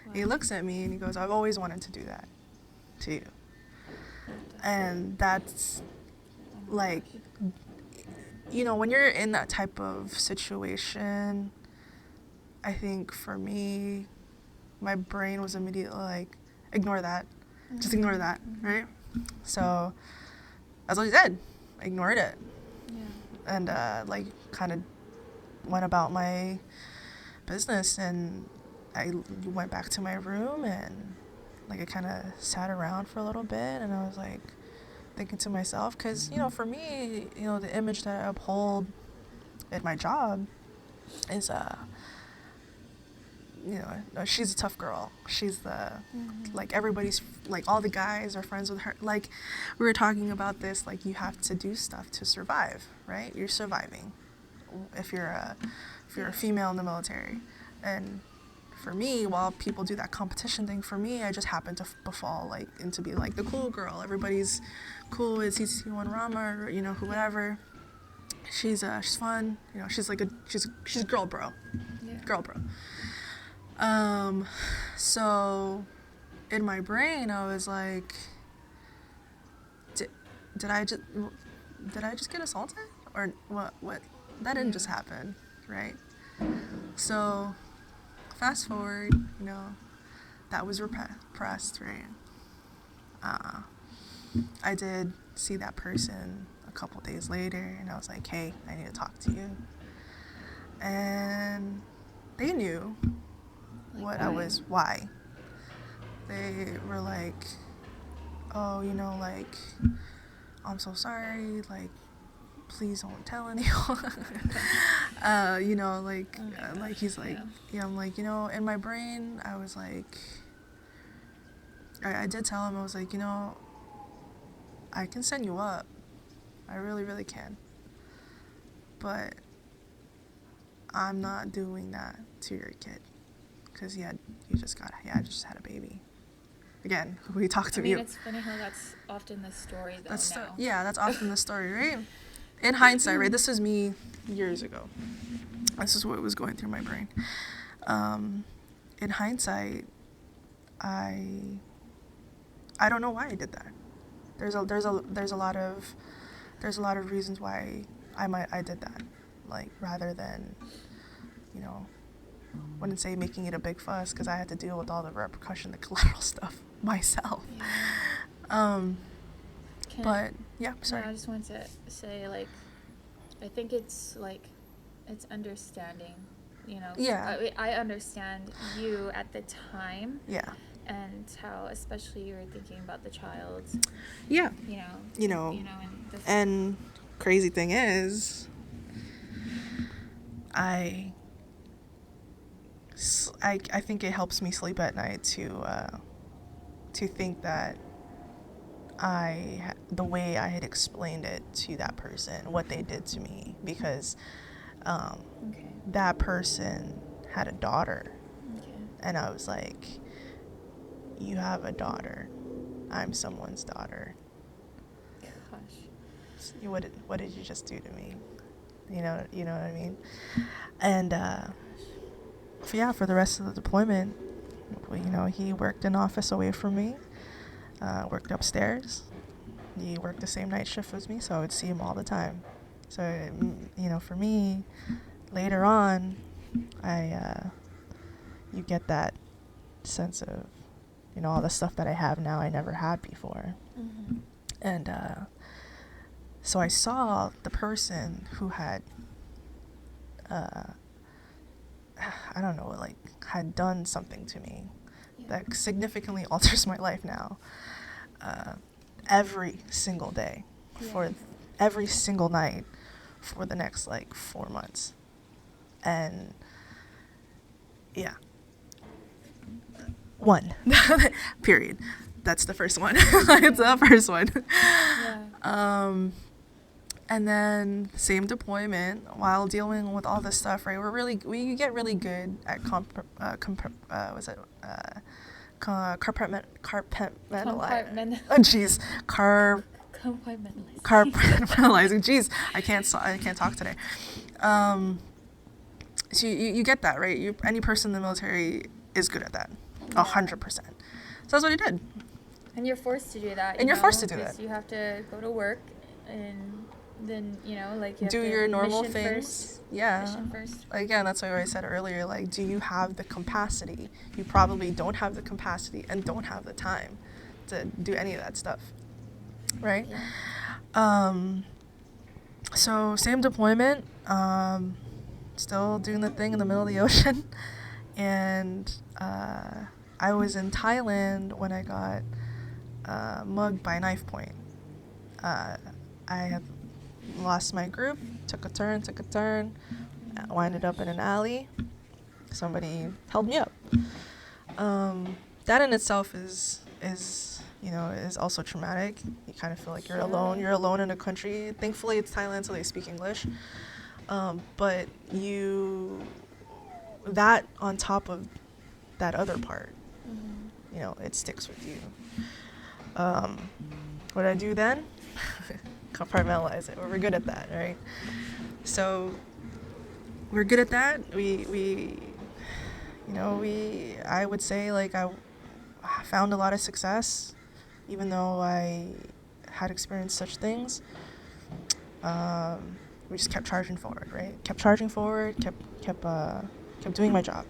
Wow. He looks at me and he goes, I've always wanted to do that to you. And that's when you're in that type of situation, I think for me, my brain was immediately ignore that. Mm-hmm. Just ignore that, right? So that's what he did. I ignored it. Yeah. And kind of went about my business, and I went back to my room, and I kind of sat around for a little bit, and I was thinking to myself, because for me, the image that I uphold at my job is she's a tough girl. She's the everybody's all the guys are friends with her. We were talking about this, you have to do stuff to survive, right? You're surviving if you're a female in the military. And for me, while people do that competition thing, for me, I just happened to befall into be the cool girl. Everybody's cool with Jiesyl Rama, or whatever. She's fun. She's she's girl bro. Yeah. Girl bro. So in my brain, I was like, did I just get assaulted, or what that didn't just happen, right? So fast forward, that was repressed, right? I did see that person a couple days later, and I was like, hey, I need to talk to you. And they knew why. They were like, oh, I'm so sorry, please don't tell anyone. He's like, yeah, I'm like, in my brain, I was like, I did tell him, I was like, I can send you up. I really, really can. But I'm not doing that to your kid. Because I just had a baby. Again, we talked to you. It's funny how that's often the story, though, now. Yeah, that's often the story, right? In hindsight, right? This was me years ago. This is what was going through my brain. In hindsight, I don't know why I did that. There's a lot of reasons why I did that. Rather than, wouldn't say making it a big fuss, because I had to deal with all the repercussion, the collateral stuff myself. Yeah. But yeah, sorry. No, I just wanted to say, I think it's it's understanding, Yeah. I understand you at the time. Yeah. And how, especially, you were thinking about the child. Yeah. And crazy thing is, I think it helps me sleep at night to think that the way I had explained it to that person, what they did to me, because that person had a daughter. Okay. And I was like, you have a daughter. I'm someone's daughter. Gosh. What did you just do to me? You know what I mean? And for the rest of the deployment, he worked an office away from me. Worked upstairs. He worked the same night shift as me, so I would see him all the time. So for me, later on, you get that sense of, all the stuff that I have now I never had before. Mm-hmm. And so I saw the person who had, had done something to me that significantly alters my life now. Every single day, for every single night, for the next 4 months. And yeah. One. Period. That's the first one. It's the first one. Yeah. And then same deployment, while dealing with all this stuff, right? We get really good at compartmentalizing. Jeez, I can't talk today. So you get that, right? Any person in the military is good at that, 100%. So that's what he did. And you're forced to do that. And you're forced to do that. You have to go to work, and then you have do to your normal mission things. First. Yeah. Mission first. Again, that's what I said earlier. Do you have the capacity? You probably don't have the capacity and don't have the time to do any of that stuff, right? Yeah. So same deployment. Still doing the thing in the middle of the ocean, and I was in Thailand when I got mugged by knife point. I had lost my group, took a turn, winded up in an alley. Somebody held me up. That in itself is also traumatic. You kind of feel like you're alone. You're alone in a country. Thankfully, it's Thailand, so they speak English. But that on top of that other part, it sticks with you. What I do then? Compartmentalize it. We're good at that, right? So we're good at that. I would say I found a lot of success, even though I had experienced such things. we just kept charging forward, right? Kept charging forward, kept doing my job.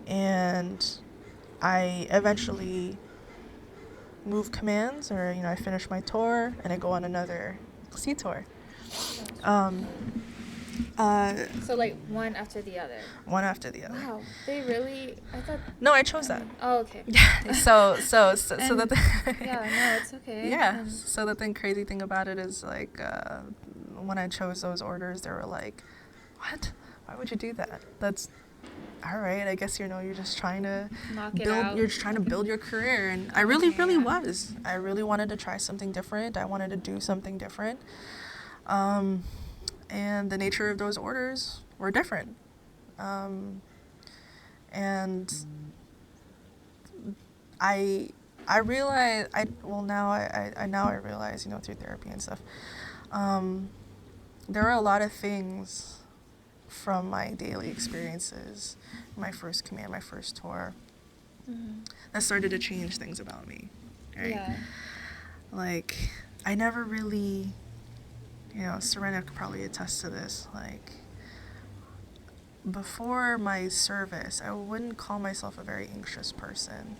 And I eventually move commands, or I finish my tour and I go on another sea tour. So like one after the other. One after the other. Wow, they really? I thought. No, I chose that. Oh, okay. so that. Yeah, no, it's okay. Yeah. So the crazy thing about it is like, when I chose those orders, they were like, "What? Why would you do that? That's all right. I guess you're just trying to build. You're just trying to build your career." And I really was. I really wanted to try something different. I wanted to do something different. And the nature of those orders were different. And I realized, now I realize, through therapy and stuff, there are a lot of things from my daily experiences, my first command, my first tour, that started to change things about me, right? Yeah. Like, I never really, Serena could probably attest to this, like, before my service, I wouldn't call myself a very anxious person,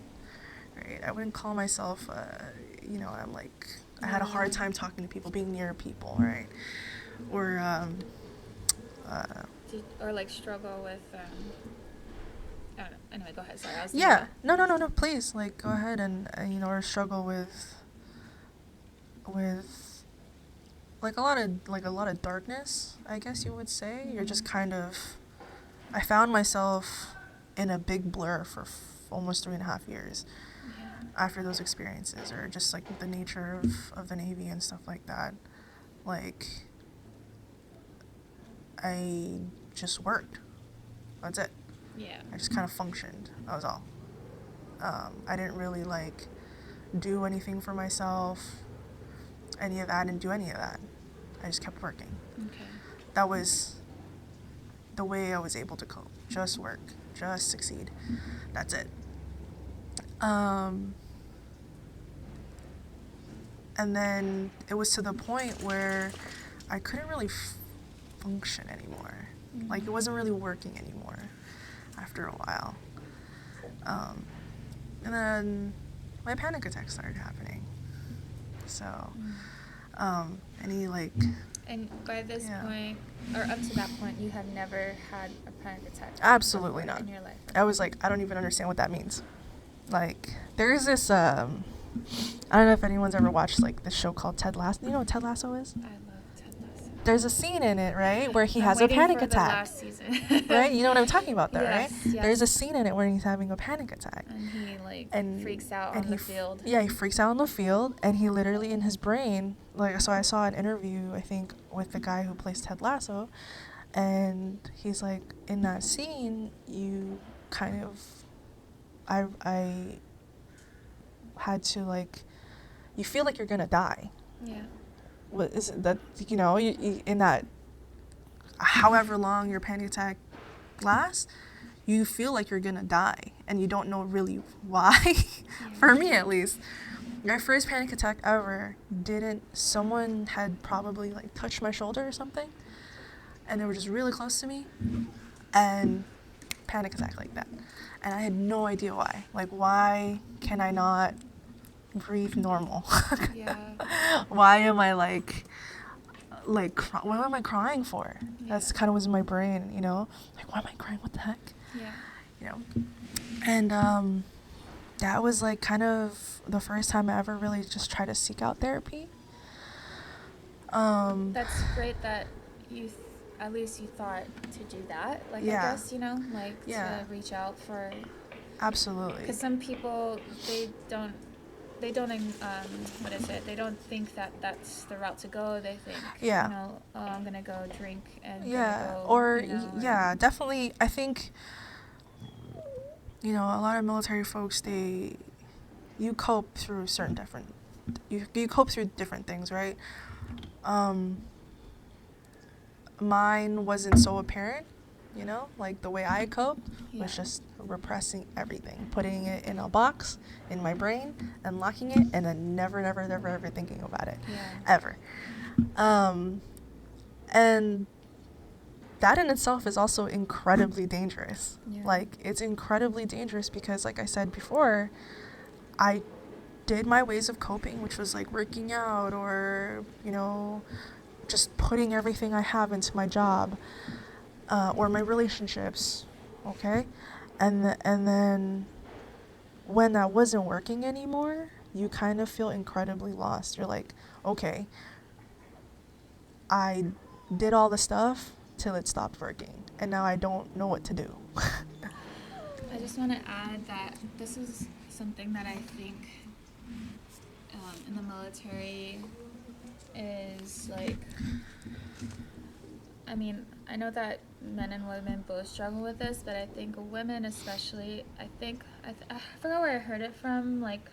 right? I wouldn't call myself, I'm like, I had a hard time talking to people, being near people, right? Or, or like struggle with, I don't know. Anyway, go ahead. Sorry, I was. Yeah. No, please, like, go ahead and or struggle with like a lot of darkness, I guess you would say. You're just kind of, I found myself in a big blur for almost 3.5 years after those experiences, or just like the nature of the Navy and stuff like that. Like, I just worked. That's it. Yeah. I just kind of functioned. That was all. I didn't really like do anything for myself. I didn't do any of that. I just kept working. Okay. That was the way I was able to cope. Just work. Just succeed. That's it. And then it was to the point where I couldn't really function anymore. Like, it wasn't really working anymore after a while. And then my panic attacks started happening. So, And by this point, or up to that point, you had never had a panic attack? Absolutely not. In your life? I was like, I don't even understand what that means. Like, there's this, I don't know if anyone's ever watched, like, this show called Ted Lasso. You know what Ted Lasso is? I love Ted Lasso. There's a scene in it, right, where he I'm has a panic for attack. The last season. Right? You know what I'm talking about, though, yes, right? Yes. There's a scene in it where he's having a panic attack. And he, freaks out on the field. Yeah, he freaks out on the field, and he literally, in his brain, like, so I saw an interview, I think, with the guy who plays Ted Lasso, and he's like, in that scene, you kind of, I had to, like, you feel like you're gonna die. Yeah. What is it that, you, in that, however long your panic attack lasts, you feel like you're gonna die, and you don't know really why. For me, at least, my first panic attack ever someone had probably, like, touched my shoulder or something, and they were just really close to me, and panic attack like that. And I had no idea why. Like, why can I not breathe normal? Yeah. Why am I like what am I crying for? Yeah. That's kind of was in my brain, like, why am I crying? What the heck? Yeah. And that was, like, kind of the first time I ever really just tried to seek out therapy. That's great that at least you thought to do that. Like, I guess, to reach out for. Absolutely. Because some people, they don't, what is it? They don't think that that's the route to go. They think, oh, I'm going to go drink and definitely. I think, a lot of military folks, you cope through you cope through different things, right? Mine wasn't so apparent, like the way I coped was just repressing everything, putting it in a box in my brain and locking it, and then never ever thinking about it, ever. And that in itself is also incredibly dangerous. Yeah. Like, it's incredibly dangerous because, like I said before, I did my ways of coping, which was like working out or, just putting everything I have into my job, or my relationships, okay? And then when that wasn't working anymore, you kind of feel incredibly lost. You're like, okay, I did all the stuff till it stopped working, and now I don't know what to do. I just want to add that this is something that I think in the military is like, I mean, I know that men and women both struggle with this, but I think women especially, I forgot where I heard it from, like,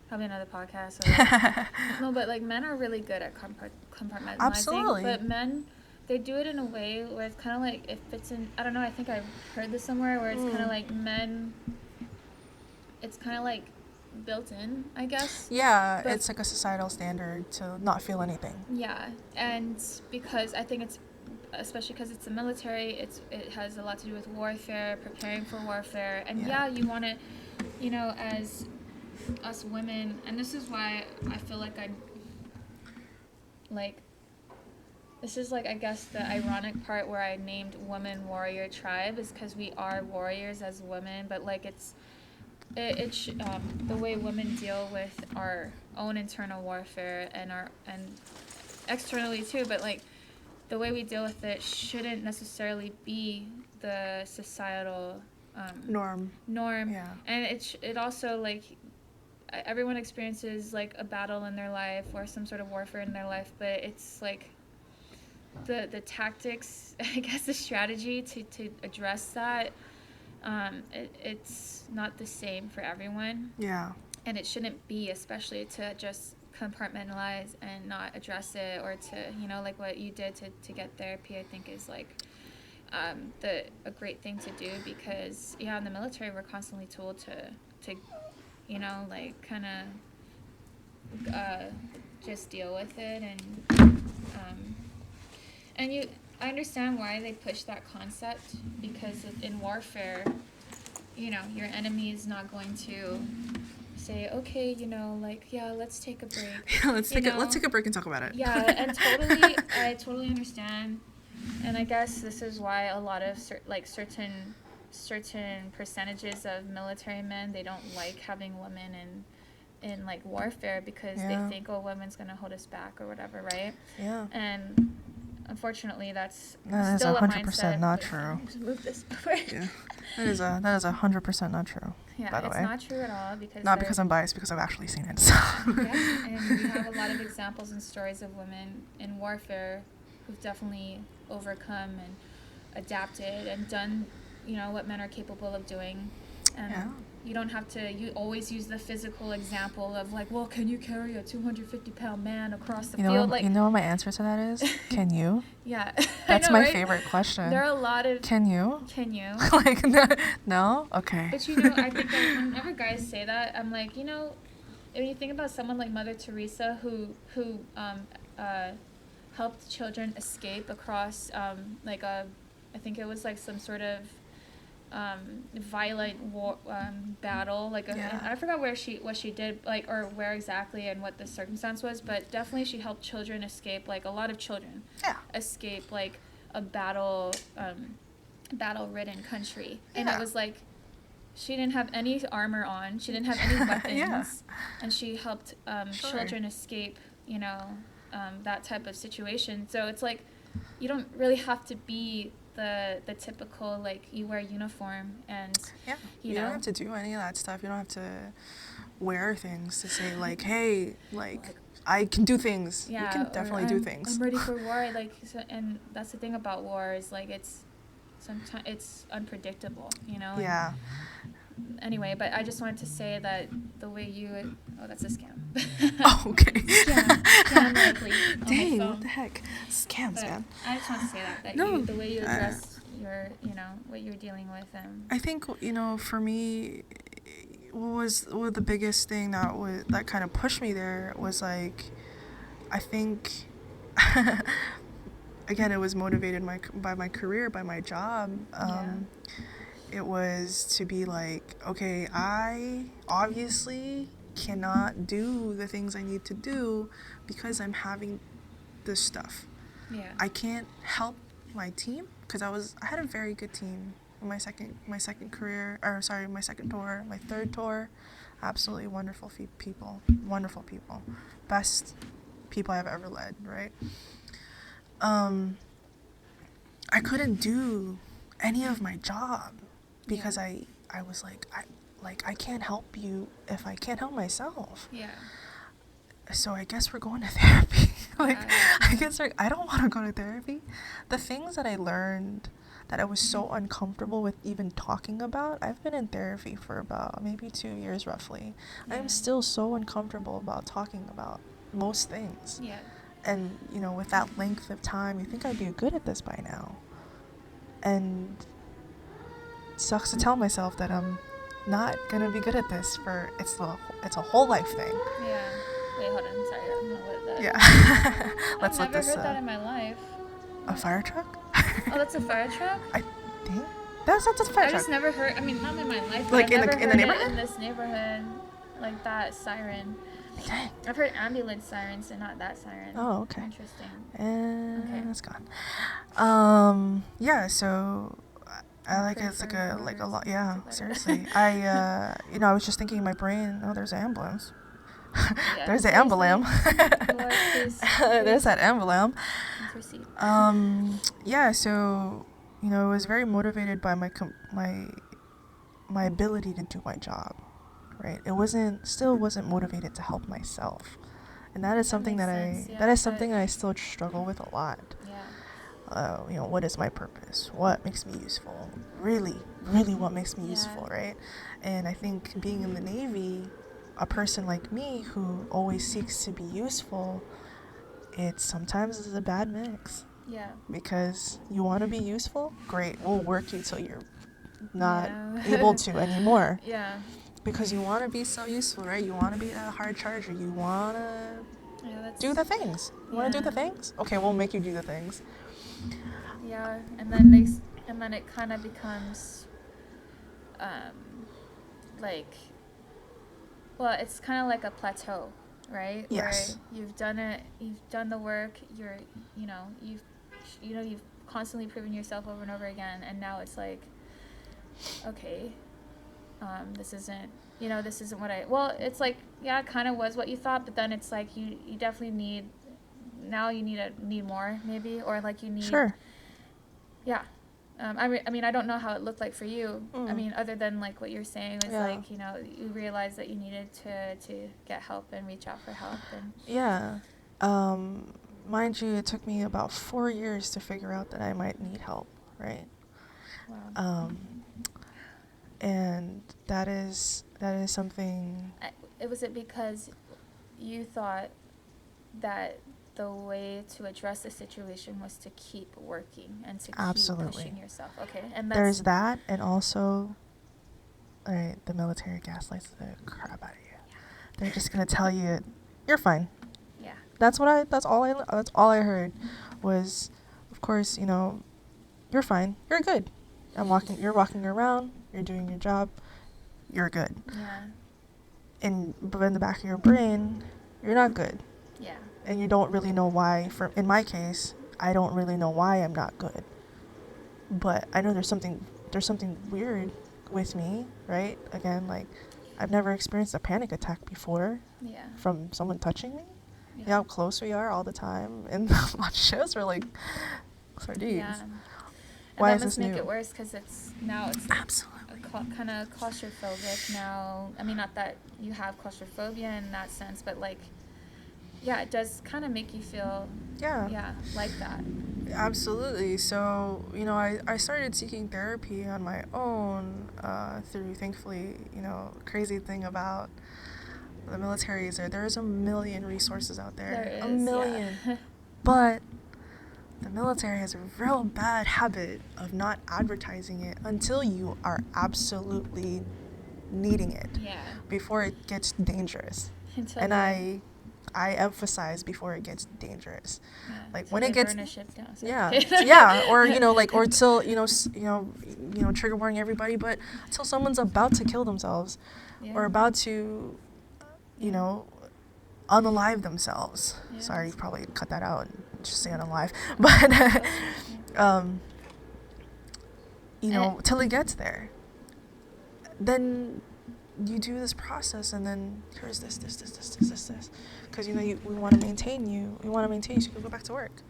probably another podcast. No, but, like, men are really good at compartmentalizing. Absolutely. But men, they do it in a way where it's kind of like, it fits in, I don't know, I think I've heard this somewhere, where it's kind of like men, it's kind of like built in, I guess. Yeah, but it's like a societal standard to not feel anything. Yeah, and because I think it's, especially because it's the military, it has a lot to do with warfare, preparing for warfare, and you want to, as us women, and this is why I feel like this is like, I guess, the ironic part where I named Women Warrior Tribe is because we are warriors as women, but like the way women deal with our own internal warfare and externally too, but like the way we deal with it shouldn't necessarily be the societal norm. Yeah. And it also, like, everyone experiences like a battle in their life or some sort of warfare in their life, but it's like the tactics, I guess, the strategy to address that, it's not the same for everyone. Yeah. And it shouldn't be, especially to just compartmentalize and not address it, or to, like what you did to get therapy, I think is like a great thing to do, because in the military we're constantly told to like kind of just deal with it, and I understand why they push that concept, because in warfare, your enemy is not going to say, okay, let's take a break. Yeah, let's take a break and talk about it. Yeah, and I totally understand, and I guess this is why a lot of certain percentages of military men, they don't like having women in like warfare, because they think, oh, women's gonna hold us back or whatever, right? Yeah. And unfortunately, that's still 100% not true. Move this Yeah, that is 100% not true. Yeah, by the it's way. not true at all, because not because I'm biased, because I've actually seen it. So. Yeah, and we have a lot of examples and stories of women in warfare who've definitely overcome and adapted and done, what men are capable of doing. And you don't have to, you always use the physical example of like, well, can you carry a 250-pound man across the field? You know what my answer to that is? Can you? Yeah. That's know, my right? favorite question. There are a lot of... Can you? Like, no? Okay. But I think that whenever guys say that, I'm like, if you think about someone like Mother Teresa, who helped children escape across, I think it was like some sort of violent war battle, I forgot what she did, like, or where exactly and what the circumstance was, but definitely she helped children escape, like a lot of children escape like a battle-ridden country, and it was like she didn't have any armor on, she didn't have any weapons, and she helped children escape, that type of situation. So it's like you don't really have to be the typical, like, you wear uniform and you don't have to do any of that stuff. You don't have to wear things to say like, hey, like I can do things. You can definitely do things. I'm ready for war. Like, and that's the thing about war, is like sometimes it's unpredictable, Yeah. Anyway, but I just wanted to say that the way you... Oh, that's a scam. Oh, okay. Scam likely. Dang, what the heck? Scams, man. I just want to say that the way you address your, what you're dealing with. I think, for me, what the biggest thing that kind of pushed me there was, like, I think again, it was motivated by my career, by my job. It was to be like, okay, I obviously cannot do the things I need to do because I'm having this stuff. Yeah. I can't help my team because I had a very good team in my second career, or sorry, my second tour, my third tour. Absolutely wonderful people, best people I've ever led, right? I couldn't do any of my job because I was like, I can't help you if I can't help myself. Yeah. So I guess we're going to therapy. I don't want to go to therapy. The things that I learned that I was so uncomfortable with even talking about, I've been in therapy for about maybe 2 years roughly. Yeah. I'm still so uncomfortable about talking about most things. Yeah. And, with that length of time, you think I'd be good at this by now. And it sucks to tell myself that I'm not going to be good at this it's a whole life thing. Yeah. Wait, hold on. Sorry, I'm gonna let that. Yeah. Let's let this. I've never heard that in my life. A fire truck? Oh, that's a fire truck? I think that's a fire truck. I just never heard. I mean, not in my life. But Like I've in never the heard neighborhood? it in this neighborhood, like that siren. Dang. I've heard ambulance sirens and not that siren. Oh, okay. Interesting. And Okay. it's gone. Yeah. So I like it's like a lot. Yeah. Seriously. I was just thinking in my brain. Oh, there's an ambulance. Yeah, There's the emblem. There's that emblem. Proceed. Yeah, so, it was very motivated by my ability to do my job, right? Still wasn't motivated to help myself. And that is something that I still struggle with a lot. Yeah. What is my purpose? What makes me useful? Really, really what makes me useful, right? And I think being in the Navy, a person like me who always seeks to be useful, it sometimes is a bad mix. Yeah. Because you want to be useful, great, we'll work you till you're not able to anymore. Yeah. Because you want to be so useful, right? You want to be a hard charger. You want to do the things. You want to do the things? Okay, we'll make you do the things. Yeah, and then it kind of becomes, like, well, it's kind of like a plateau, right? Yes. Where you've done it, you've done the work, you've constantly proven yourself over and over again, and now it's like, okay, this isn't what it's like, yeah, it kind of was what you thought, but then it's like you definitely need more maybe, or like you need. Sure. Yeah. I mean, I don't know how it looked like for you. I mean, other than like what you're saying was like, you realized that you needed to get help and reach out for help. And yeah. Mind you, it took me about 4 years to figure out that I might need help, right? Wow. And that is something. Was it because you thought that the way to address the situation was to keep working and to keep pushing yourself? Okay, and there's that, and also, all right, the military gaslights the crap out of you. Yeah. They're just gonna tell you, you're fine. Yeah. That's all I heard, was, of course, you're fine, you're good. You're walking around, you're doing your job, you're good. Yeah. But in the back of your brain, you're not good. Yeah. And you don't really know why. In my case, I don't really know why I'm not good. But I know there's something weird with me, right? Again, like, I've never experienced a panic attack before. Yeah. From someone touching me. Yeah. You know how close we are all the time, and on shows we're like sardines. Yeah. Why and is that this must make new? it worse because it's Absolutely kind of claustrophobic now. I mean, not that you have claustrophobia in that sense, but like, yeah, it does kind of make you feel like that. Absolutely. So, I started seeking therapy on my own through, thankfully, crazy thing about the military is there's a million resources out there. There is, a million. Yeah. But the military has a real bad habit of not advertising it until you are absolutely needing it. Yeah. Before it gets dangerous. Until and I I emphasize before it gets dangerous. Yeah, Like so when they it gets burn a ship down. So yeah, okay. yeah, or like, or till trigger warning everybody, but until someone's about to kill themselves, Yeah. or about to, Yeah. unalive themselves. Yeah. Sorry, you probably cut that out and just say unalive, but till it gets there, then you do this process, and then here's this, because we want to maintain you. We want to maintain you so you can go back to work.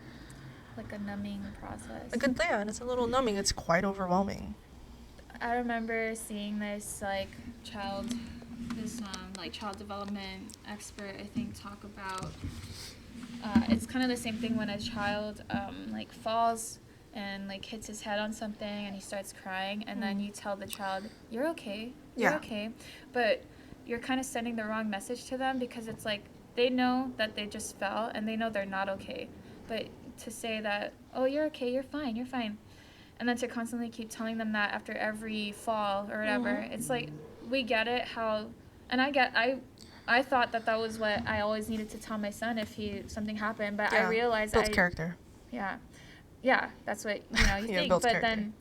Like a numbing process. And it's a little numbing. It's quite overwhelming. I remember seeing this child development expert, I think, talk about it's kind of the same thing when a child falls and hits his head on something and he starts crying, and then you tell the child, you're okay, but you're kind of sending the wrong message to them, because it's like they know that they just fell and they know they're not okay, but to say that, oh, you're okay, you're fine, and then to constantly keep telling them that after every fall or whatever, it's like, we get it, and I thought that was what I always needed to tell my son if something happened, but I realized builds character. Yeah, that's what you think. But character. Then,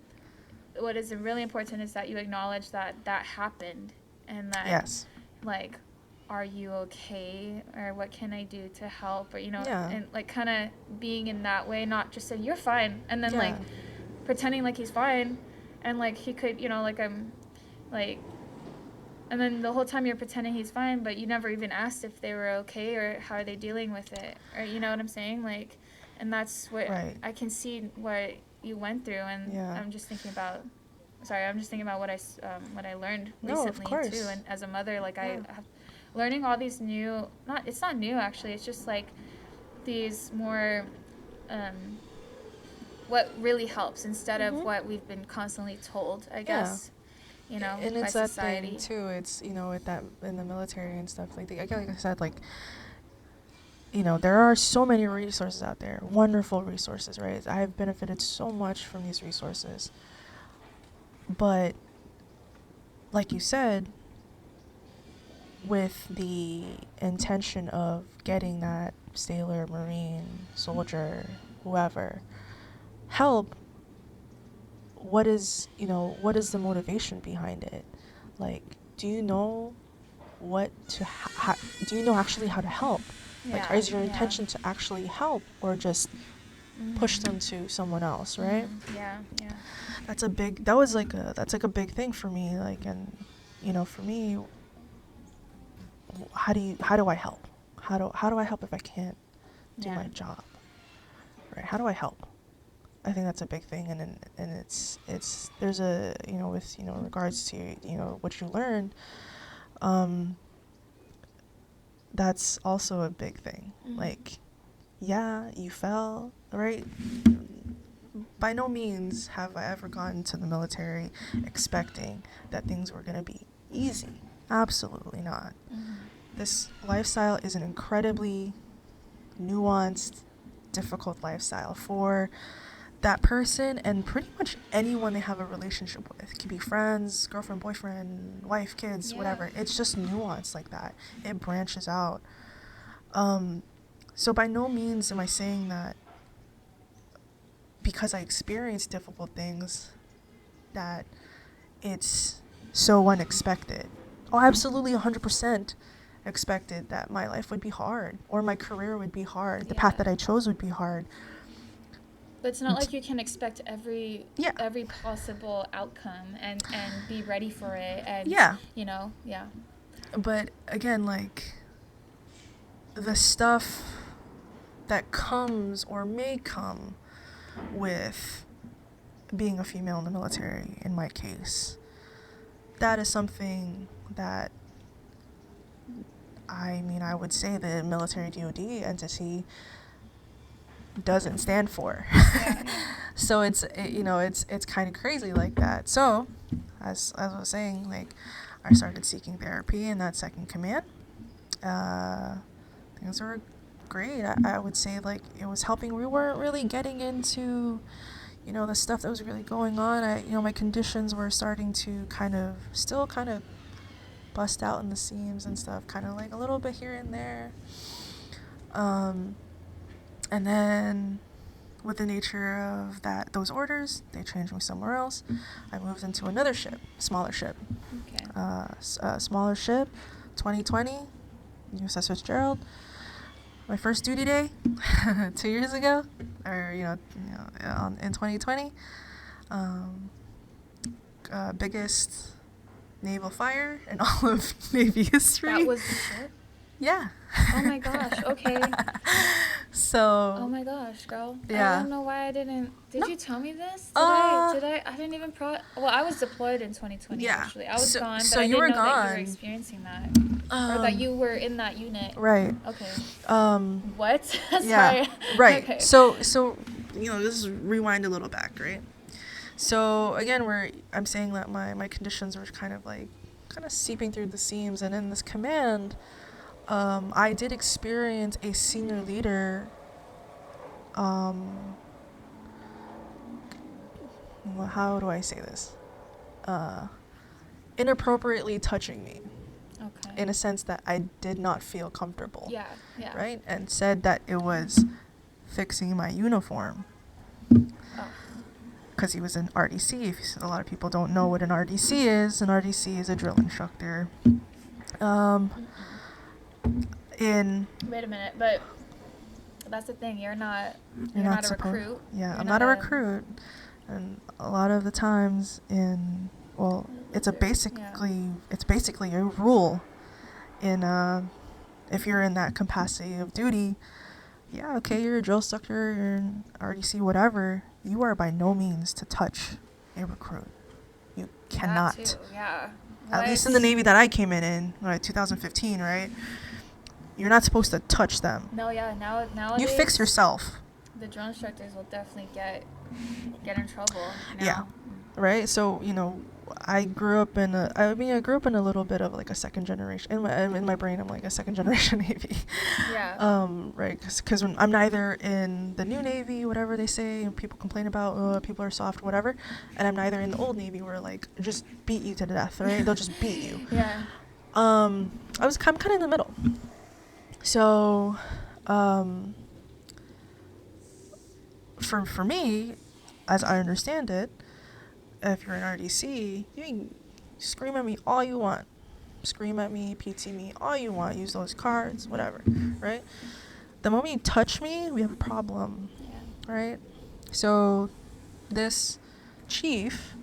what is really important is that you acknowledge that happened, and that are you okay, or what can I do to help, or and kind of being in that way, not just saying you're fine, and then pretending like he's fine, and he could and then the whole time you're pretending he's fine, but you never even asked if they were okay or how are they dealing with it, or you know what I'm saying, and that's what I can see what you went through, and I'm just thinking about what I learned recently too, and as a mother, I have learning all these new, it's not new actually, it's just these more what really helps instead of what we've been constantly told, I guess. And it's by that society. thing too. It's with that in the military and stuff, like I said, there are so many resources out there, wonderful resources, right? I have benefited so much from these resources, but like you said, with the intention of getting that sailor, marine, soldier, whoever help, what is the motivation behind it? Do you know do you know actually how to help? Is your intention to actually help, or just push them to someone else, right? That's a big thing for me, and for me, how do I help? How do I help if I can't do my job? Right? How do I help? I think that's a big thing, and it's there's a with regards to what you learned, that's also a big thing. You fell, right? By no means have I ever gone to the military expecting that things were gonna be easy. Absolutely not. This lifestyle is an incredibly nuanced, difficult lifestyle for that person and pretty much anyone they have a relationship with. It could be friends, girlfriend, boyfriend, wife, kids, whatever. It's just nuanced like that. It branches out. So by no means am I saying that because I experienced difficult things that it's so unexpected. Oh, absolutely 100% expected that my life would be hard, or my career would be hard, the path that I chose would be hard. But it's not like you can expect every possible outcome and be ready for it, and But again, the stuff that comes or may come with being a female in the military, in my case, that is something that I would say the military DoD entity doesn't stand for. So it's kind of crazy like that. So as I was saying, I started seeking therapy in that second command. Things were great. I would say it was helping. We weren't really getting into the stuff that was really going on. My conditions were starting to still kind of bust out in the seams and stuff, kind of a little bit here and there. And then with the nature of those orders, they changed me somewhere else. I moved into another ship, smaller ship. Okay. Smaller ship, 2020, USS Fitzgerald. My first duty day, 2 years ago, or in 2020. Biggest naval fire in all of Navy history. That was the ship? Yeah. Oh my gosh, okay. So. Oh my gosh, girl. Yeah. I don't know why I didn't. Did No. you tell me this? Uh, Did I didn't even well, I was deployed in 2020 Yeah. actually. I was gone, but So I you didn't were know that you gone. were experiencing that. Or that you were in that unit. Right. Okay. What? Sorry. Yeah. Right. Okay. So this is rewind a little back, right? So again, I'm saying that my conditions were kind of seeping through the seams, and in this command, I did experience a senior leader. How do I say this? Inappropriately touching me. Okay. In a sense that I did not feel comfortable. Yeah. Right? And said that it was fixing my uniform. Because he was an RDC. A lot of people don't know what an RDC is. An RDC is a drill instructor. Wait a minute, but that's the thing. You're not a recruit. Yeah, I'm not a recruit. And a lot of the times it's basically a rule in if you're in that capacity of duty. Yeah, okay, you're a drill instructor, you're an RDC, whatever. You are by no means to touch a recruit. You cannot. That too, yeah. At least in the Navy that I came in, 2015, right? You're not supposed to touch them. No, yeah. Nowadays, You fix yourself. The drill instructors will definitely get in trouble. Yeah. Right? So, I grew up in a little bit of a second generation. In my brain, I'm like a second generation Navy. Yeah. Right? Because I'm neither in the new Navy, whatever they say, and people complain about, people are soft, whatever, and I'm neither in the old Navy where just beat you to death, right? They'll just beat you. Yeah. I'm kind of in the middle. So, for me, as I understand it, if you're an RDC, you can scream at me all you want. Scream at me, PT me all you want. Use those cards, whatever, right? The moment you touch me, we have a problem, right? So this chief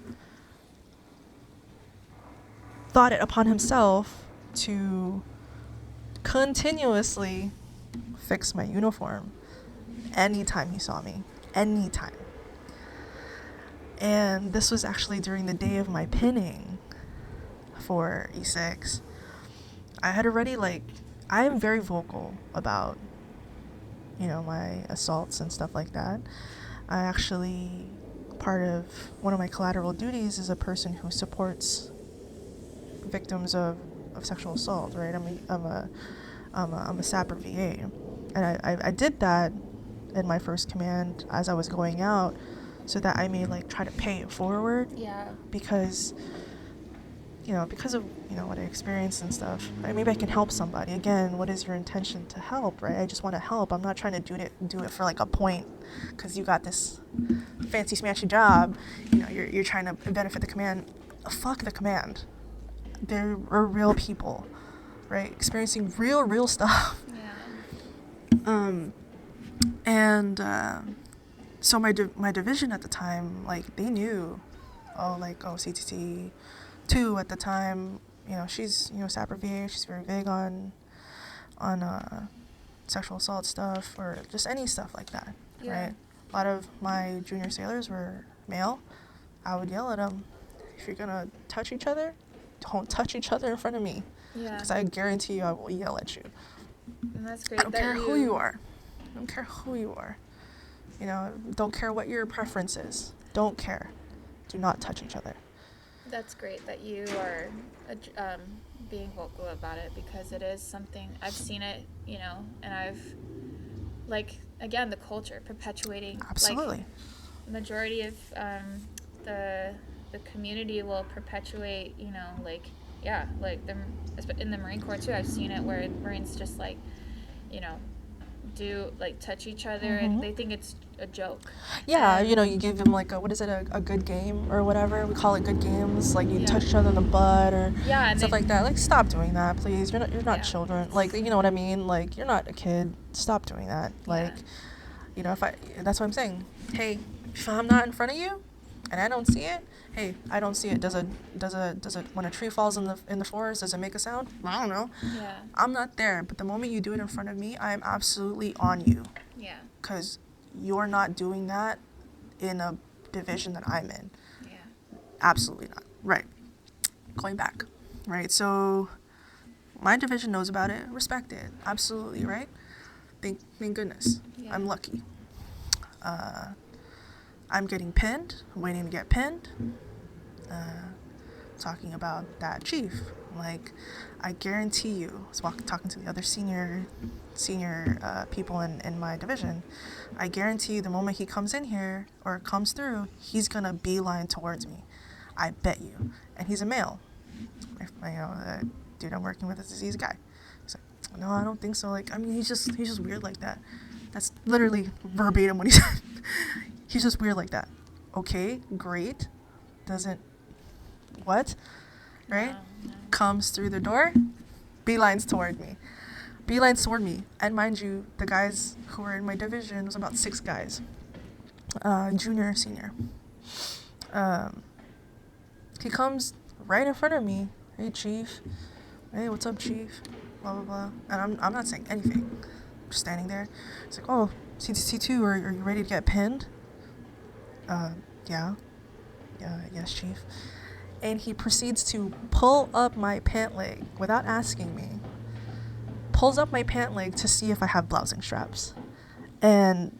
thought it upon himself to continuously fix my uniform anytime he saw me. Anytime. And this was actually during the day of my pinning for E6. I had already I am very vocal about, my assaults and stuff like that. I actually, part of one of my collateral duties is a person who supports victims of sexual assault, right? I'm a SAPR VA. And I did that in my first command as I was going out, so that I may try to pay it forward. Yeah. Because of what I experienced and stuff. Maybe I can help somebody. Again, what is your intention to help, right? I just want to help. I'm not trying to do it for a point, because you got this fancy smashy job. You're trying to benefit the command. Fuck the command. They're real people, right? Experiencing real stuff. Yeah. So my division at the time, they knew, CTC 2 at the time, she's, SAPR VA, she's very big on sexual assault stuff, or just any stuff like that, right? A lot of my junior sailors were male. I would yell at them, if you're gonna touch each other, don't touch each other in front of me. Yeah. Because I guarantee you I will yell at you. And that's great. I don't care who you are. I don't care who you are. Don't care what your preference is. Don't care. Do not touch each other. That's great that you are being vocal about it, because it is something I've seen it, and I've again, the culture perpetuating. Absolutely. Majority of the community will perpetuate, in the Marine Corps too. I've seen it where Marines just do like touch each other, and they think it's a joke. Yeah, And you know, you give them like a good game or whatever. We call it good games. Like you Yeah. touch each other in the butt or Yeah, and stuff like that. Like stop doing that, please. You're not Yeah. children. Like you know what I mean. Like you're not a kid. Stop doing that. Like, you know, that's what I'm saying. Hey, if I'm not in front of you, and I don't see it, hey, I don't see it. Does it when a tree falls in the forest, does it make a sound? I don't know. Yeah. I'm not there, but the moment you do it in front of me, I am absolutely on you. Yeah. Because you're not doing that in a division that I'm in. Yeah. Absolutely not. Right. Going back. Right. So my division knows about it. Respect it. Absolutely. Right. Thank goodness. Yeah. I'm lucky. I'm getting pinned. I'm waiting to get pinned. Talking about that chief. Like, I guarantee you, I was talking to the other senior people in my division. I guarantee you, the moment he comes in here or comes through, he's gonna beeline towards me. I bet you. And he's a male. The dude I'm working with is a guy. He's like, no, I don't think so. Like, I mean, he's just weird like that. That's literally verbatim what he said. He's just weird like that. Okay, great. Doesn't what? Right? No. Comes through the door, beelines toward me. Beelines toward me. And mind you, the guys who were in my division was about 6 guys. Junior, senior. He comes right in front of me. Hey, chief. Hey, what's up, chief? Blah, blah, blah. And I'm not saying anything. I'm just standing there. He's like, oh, C2, are you ready to get pinned? Yeah. Yes, chief. And he proceeds to pull up my pant leg without asking me. Pulls up my pant leg to see if I have blousing straps. And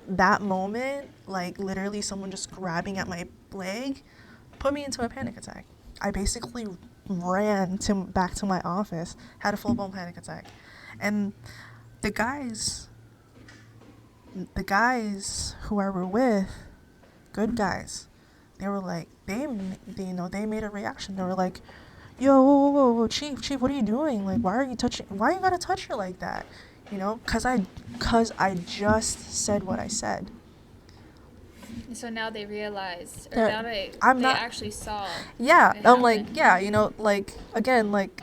that moment, like literally someone just grabbing at my leg, put me into a panic attack. I basically ran back to my office, had a full-blown panic attack. And the guys who I were with, good guys, they were like, they made a reaction. They were like, yo, whoa, chief, what are you doing? Like, why you gotta touch her like that? You know, cause I just said what I said. So now they realized, or That now they not, actually saw. Yeah, I'm like, yeah, you know, like, again, like,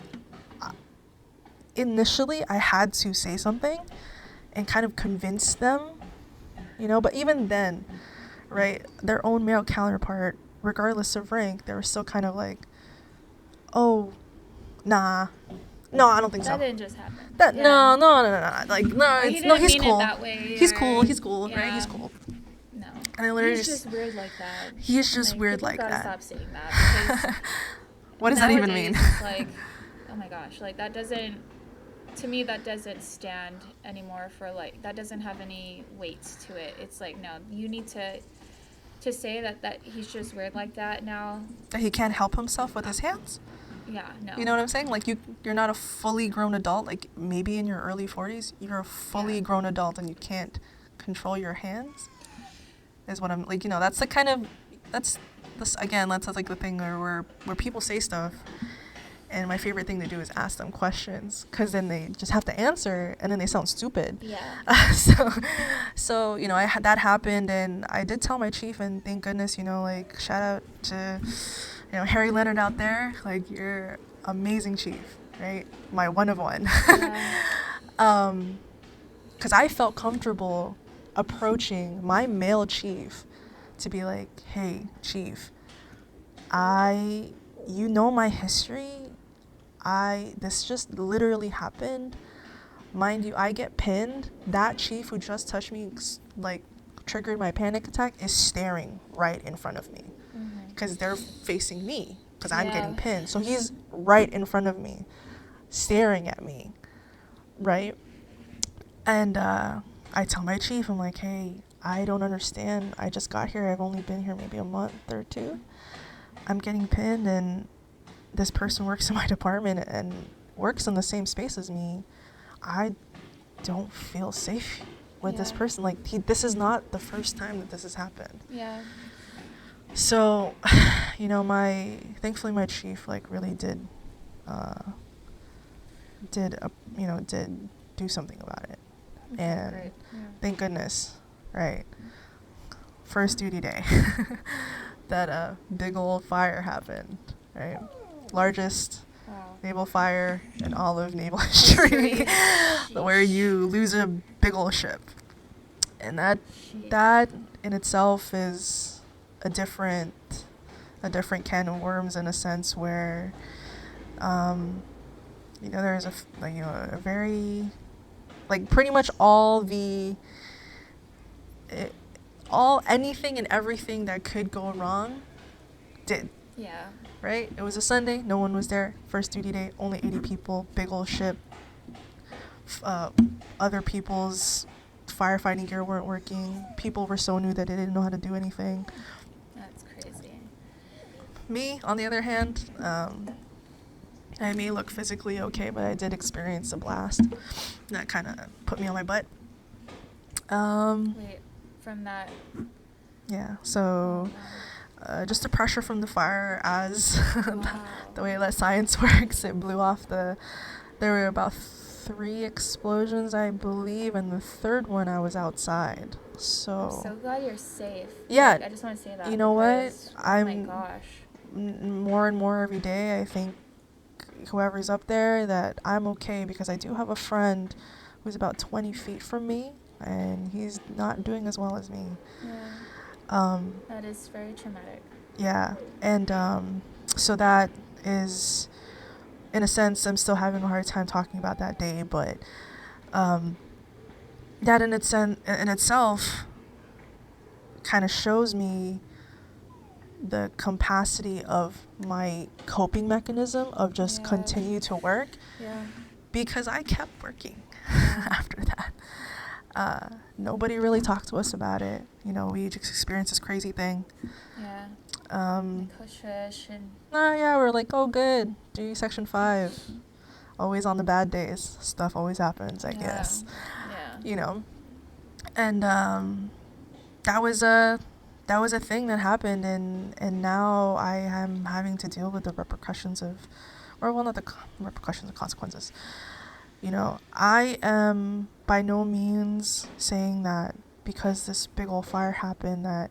initially I had to say something and kind of convince them, you know, but even then, right, their own male counterpart, regardless of rank, they were still kind of like, oh, nah. No, I don't think so. That didn't just happen. No. Like, no, He didn't he's mean cool. it that way, He's or- cool, yeah. right? He's cool. No. And I literally He's just weird like that. He's just weird people like gotta that. Stop saying that. Because what does that even mean? nowadays, it's like, oh my gosh, like that doesn't, to me, that doesn't stand anymore for like, that doesn't have any weight to it. It's like, no, you need to say that he's just weird like that now. That he can't help himself with his hands? Yeah, no. You know what I'm saying? Like, you're not a fully grown adult. Like, maybe in your early 40s, you're a fully grown adult and you can't control your hands? Is what I'm, like, you know, that's the kind of, that's like the thing where people say stuff, and my favorite thing to do is ask them questions, because then they just have to answer, and then they sound stupid. Yeah. So, you know, that happened, and I did tell my chief, and thank goodness, you know, like, shout out to, you know, Harry Leonard out there, like, you're amazing chief, right? My one of one. Yeah. Because I felt comfortable approaching my male chief to be like, hey, chief, you know my history. This just literally happened. Mind you, I get pinned. That chief who just touched me, like, triggered my panic attack, is staring right in front of me. Because they're facing me, because I'm getting pinned. So he's right in front of me, staring at me, right? And I tell my chief, I'm like, hey, I don't understand. I just got here. I've only been here maybe a month or 2. I'm getting pinned, and this person works in my department and works in the same space as me. I don't feel safe with this person. Like, this is not the first time that this has happened. Yeah. So, you know, thankfully my chief, like, really did do something about it. And Great. Yeah. thank goodness, right? First duty day, that a big old fire happened, right? Largest Wow. naval fire in all of naval history, where you lose a big old ship, and that in itself is a different can of worms, in a sense where, there's a very, like, pretty much anything and everything that could go wrong did. Yeah. Right? It was a Sunday. No one was there. First duty day. Only 80 people. Big old ship. Other people's firefighting gear weren't working. People were so new that they didn't know how to do anything. That's crazy. Me, on the other hand, I may look physically okay, but I did experience a blast. That kind of put me on my butt. Wait, from that. Yeah, so just the pressure from the fire, as the way that science works, it blew off there were about 3 explosions, I believe, and the third one I was outside. So I'm so glad you're safe. Yeah. Like, I just want to say that. You know what? Oh my gosh. More and more every day, I think whoever's up there, that I'm okay, because I do have a friend who's about 20 feet from me, and he's not doing as well as me. Yeah. That is very traumatic. Yeah, and so that is, in a sense, I'm still having a hard time talking about that day, but that in itself kind of shows me the capacity of my coping mechanism of just continue to work. Yeah. Because I kept working after that. Nobody really talked to us about it. We just experienced this crazy thing. Yeah. Like hush hush and. We're like, oh, good. Do Section 5. Always on the bad days. Stuff always happens, I guess. Yeah. And that was a thing that happened, and now I am having to deal with the repercussions not the repercussions, the consequences. I am by no means saying that because this big old fire happened that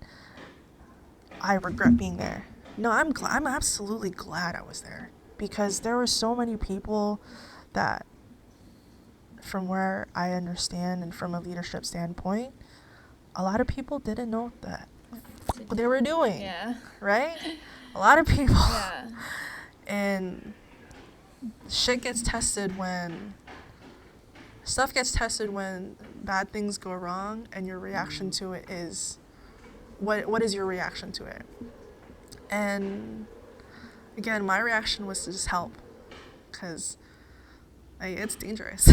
I regret being there. No, I'm absolutely glad I was there, because there were so many people that, from where I understand and from a leadership standpoint, a lot of people didn't know what they were doing. Yeah. Right? A lot of people. Yeah. And stuff gets tested when bad things go wrong, and your reaction to it is, what is your reaction to it? And again, my reaction was to just help, because it's dangerous.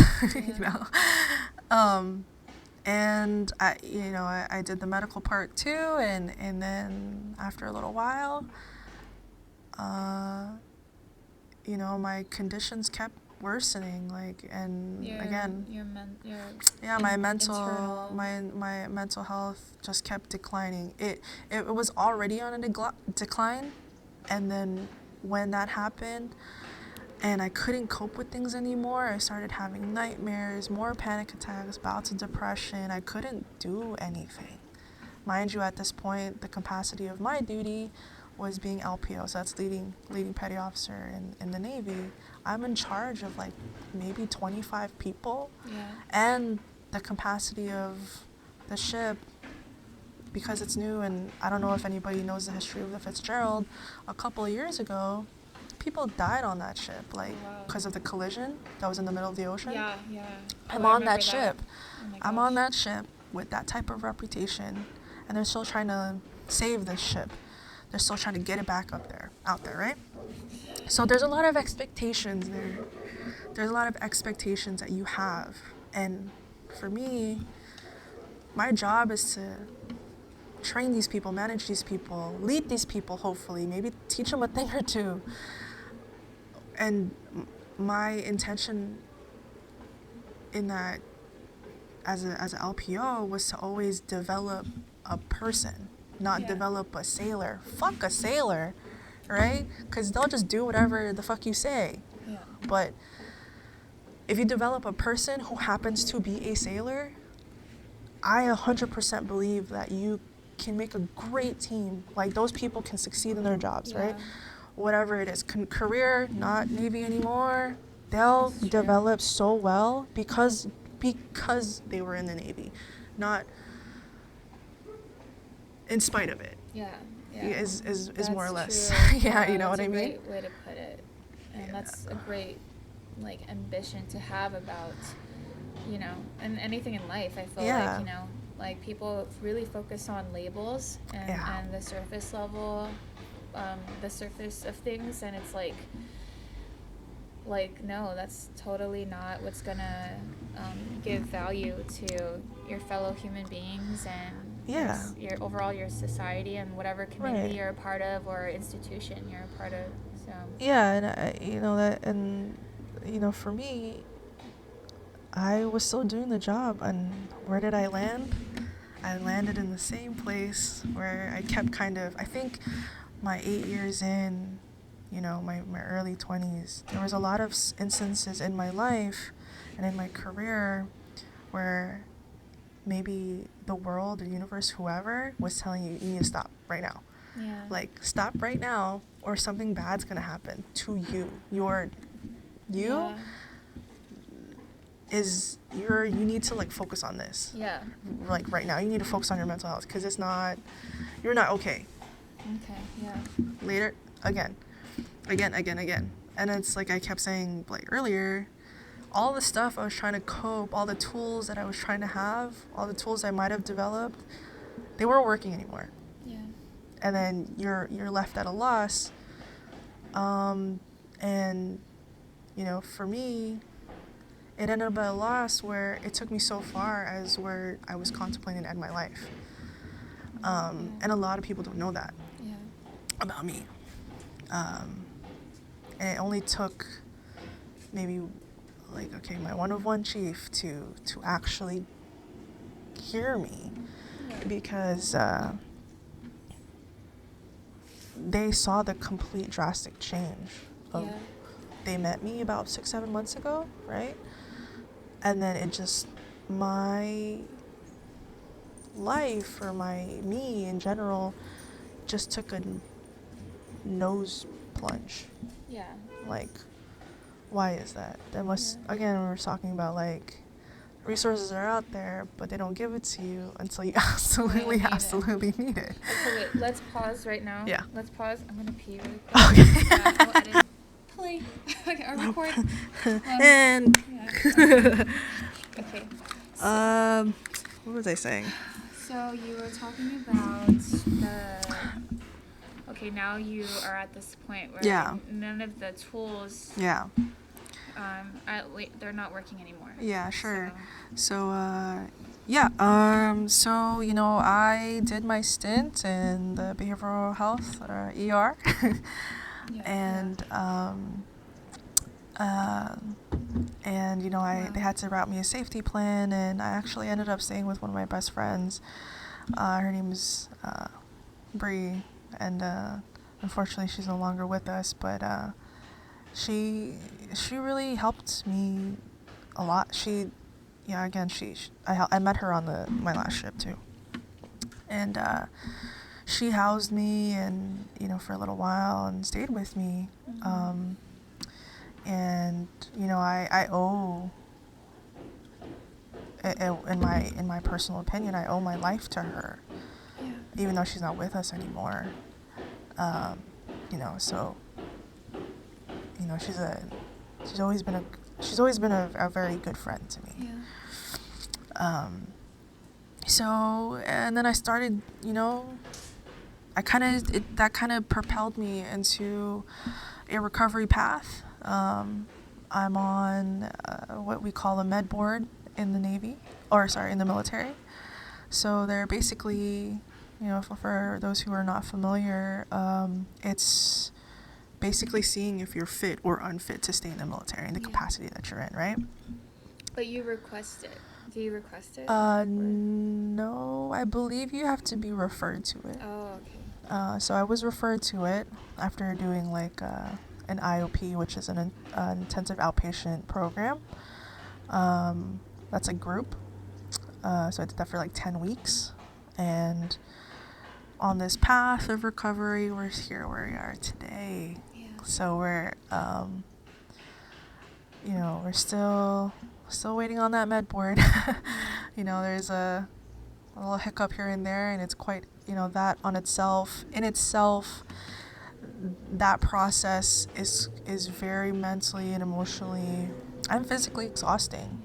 And I did the medical part too, and then after a little while, my conditions kept worsening, my mental health just kept declining. It was already on a decline, and then when that happened and I couldn't cope with things anymore, I started having nightmares, more panic attacks, bouts of depression. I couldn't do anything. Mind you, at this point, the capacity of my duty was being LPO, so that's leading petty officer in the Navy. I'm in charge of maybe 25 people. Yeah. And the capacity of the ship, because it's new, and I don't know if anybody knows the history of the Fitzgerald, a couple of years ago, people died on that ship, because of the collision that was in the middle of the ocean. Yeah. I'm on that ship. I'm on that ship with that type of reputation, and they're still trying to save this ship. They're still trying to get it back out there, right? So there's a lot of expectations there. There's a lot of expectations that you have. And for me, my job is to train these people, manage these people, lead these people, hopefully, maybe teach them a thing or two. And my intention in that, as a LPO, was to always develop a person, not develop a sailor. Fuck a sailor, right? Because they'll just do whatever the fuck you say. Yeah. But if you develop a person who happens to be a sailor, I 100% believe that you can make a great team. Like, those people can succeed in their jobs, right? Whatever it is, career, not Navy anymore, they'll develop so well because they were in the Navy, not in spite of it. Yeah. Is That's more or less. true. Yeah, you know what I mean? That's a great way to put it. And that's a great, like, ambition to have about, you know, and anything in life, I feel like, you know, like, people really focus on labels and the surface level, the surface of things, and it's like, no, that's totally not what's gonna give value to your fellow human beings and your society and whatever community you're a part of or institution you're a part of. So and for me, I was still doing the job, and where did I land? I landed in the same place where I kept I think my 8 years in, my early 20s, there was a lot of instances in my life and in my career where maybe the world, the universe, whoever was telling you need to stop right now. Yeah. Like, stop right now or something bad's going to happen to you. You need to, like, focus on this. Yeah. Like, right now, you need to focus on your mental health because you're not okay. Okay, yeah. Later, again. And it's like I kept saying, like, earlier, all the stuff I was trying to cope, all the tools that I was trying to have, all the tools I might have developed, they weren't working anymore. Yeah. And then you're left at a loss. And, for me, it ended up at a loss where it took me so far as where I was contemplating to end my life. And a lot of people don't know that about me. And it only took maybe, like, my one-of-one chief to actually hear me, because they saw the complete drastic change. They met me about 6-7 months ago, right? And then it just, my life, or me in general, just took a nose plunge. Yeah. Like, why is that? Again, we were talking about, like, resources are out there, but they don't give it to you until you absolutely need it. Okay, wait, let's pause right now. Yeah. Let's pause. I'm gonna pee really quick. Okay. I'll edit. Play. Okay, or record. And. Okay. What was I saying? So you were talking about okay, now you are at this point where none of the tools they're not working anymore. Yeah, sure. So I did my stint in the behavioral health, ER. They had to route me a safety plan, and I actually ended up staying with one of my best friends. Her name is Bree, and unfortunately she's no longer with us, but she really helped me a lot. I met her on my last ship too, and she housed me and for a little while and stayed with me. And I owe, in my personal opinion, I owe my life to her, even though she's not with us anymore. So she's always been a very good friend to me. So, and then I started, that kind of propelled me into a recovery path. I'm on what we call a med board in the Navy, in the military. So they're basically, for those who are not familiar, it's basically seeing if you're fit or unfit to stay in the military in the capacity that you're in, right? But you request it. Do you request it? No, I believe you have to be referred to it. Oh, okay. So I was referred to it after doing, like, an IOP, which is an intensive outpatient program. That's a group. So I did that for like 10 weeks. And on this path of recovery, we're here where we are today. Yeah. So we're, we're still waiting on that med board. There's a little hiccup here and there, and it's quite, that in itself, that process is very mentally and emotionally and physically exhausting.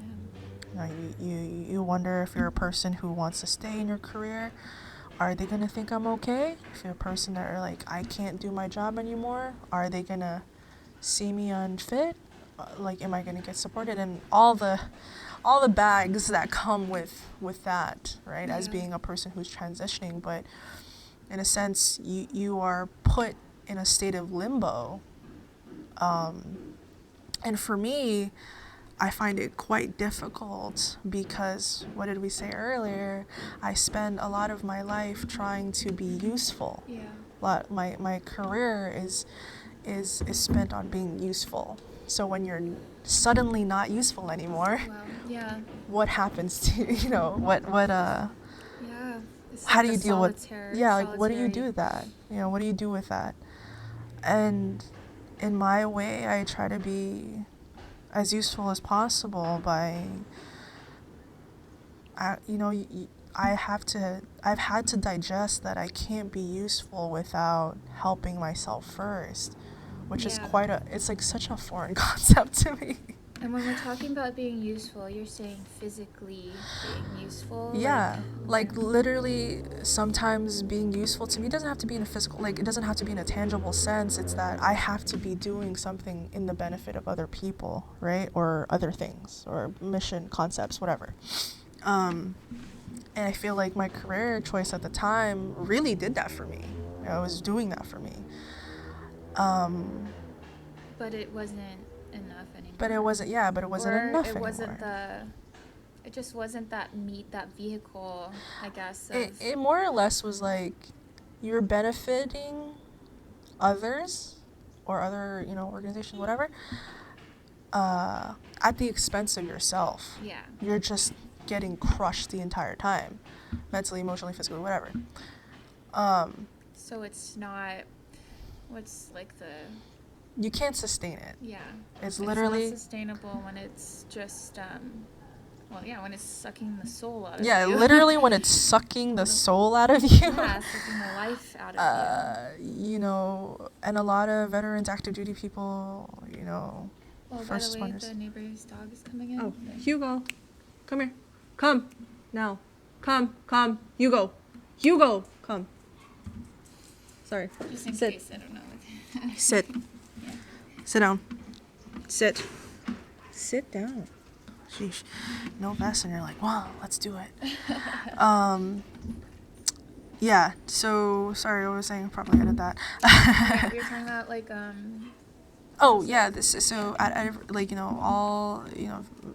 You wonder if you're a person who wants to stay in your career. Are they going to think I'm okay? If you're a person that are like, I can't do my job anymore, are they going to see me unfit? Am I going to get supported? And all the bags that come with that, right? As being a person who's transitioning. But in a sense, you are put in a state of limbo. And for me, I find it quite difficult because, what did we say earlier? I spend a lot of my life trying to be useful. Yeah. My career is spent on being useful. So when you're suddenly not useful anymore, what happens to Yeah. It's how like do you deal with what do you do solitary. with that? What do you do with that? And in my way, I try to be as useful as possible by, I've had to digest that I can't be useful without helping myself first, which is it's like such a foreign concept to me. And when we're talking about being useful, you're saying physically being useful? Yeah, like literally sometimes being useful to me doesn't have to be in a physical, it doesn't have to be in a tangible sense. It's that I have to be doing something in the benefit of other people, right? Or other things, or mission, concepts, whatever. And I feel like my career choice at the time really did that for me. I was doing that for me. But it wasn't enough anymore. But it wasn't enough anymore. It just wasn't that vehicle, I guess. It more or less was like you're benefiting others or other, organizations, whatever, at the expense of yourself. Yeah. You're just getting crushed the entire time, mentally, emotionally, physically, whatever. So it's not, what's like the... You can't sustain it. Yeah. It's literally... not sustainable when it's just, when it's sucking the soul out of you. Yeah, literally when it's sucking the soul out of you. Yeah, sucking the life out of you. And a lot of veterans, active duty people, Oh, first by the way, responders. the neighbor's dog is coming in. Oh, Hugo, come here. Come. Now. Come. Hugo, come. Sorry. Just in Sit. case, I don't know. Sit. Yeah. Sit down. Sit down. Sheesh. No vest, and you're like, wow, let's do it. Yeah, so, sorry, what was I saying? Probably edit that. We were talking about, Oh, yeah, so, at all,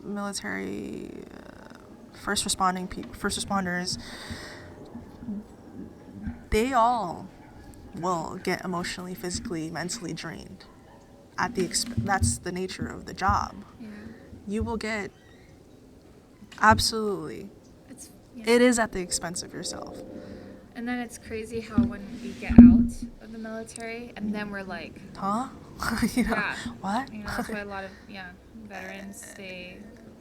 military, first responders, they all will get emotionally, physically, mentally drained. That's the nature of the job. Yeah. You will get, absolutely. It is at the expense of yourself. And then it's crazy how when we get out of the military, and then we're like... Huh? Yeah. What? That's why a lot of, veterans,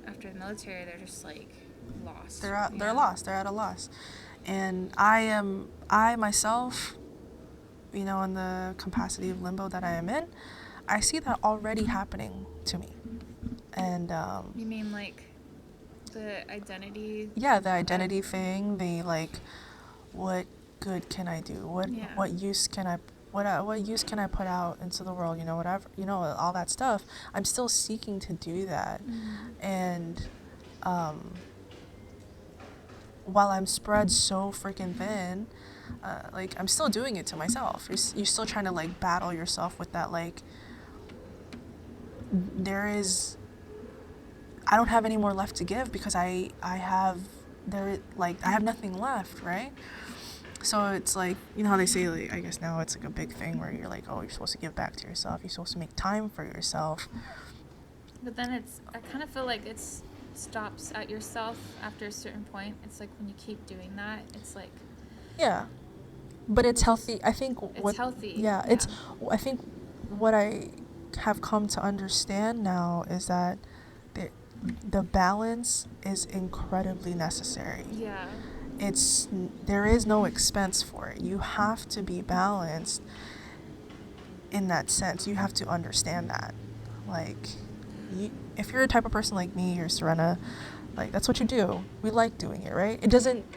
after the military, they're just, lost. They're lost. They're at a loss. And I myself, in the capacity of limbo that I am in, I see that already happening to me. And, You mean, the identity? Yeah, the identity thing, what good can I do? What use can I put out into the world? Whatever, all that stuff. I'm still seeking to do that, and while I'm spread so freaking thin, I'm still doing it to myself. You're still trying to battle yourself with that. I don't have any more left to give because I have nothing left, right? So it's how they say, I guess now it's a big thing where you're you're supposed to give back to yourself. You're supposed to make time for yourself. But then I kind of feel like it's stops at yourself after a certain point. It's like when you keep doing that, it's like Yeah. But it's healthy. I think it's healthy. yeah, it's I think what I have come to understand now is that the balance is incredibly necessary. Yeah. There is no expense for it. You have to be balanced in that sense. You have to understand that. Like, if you're a type of person like me or Serena, like, that's what you do. We like doing it, right?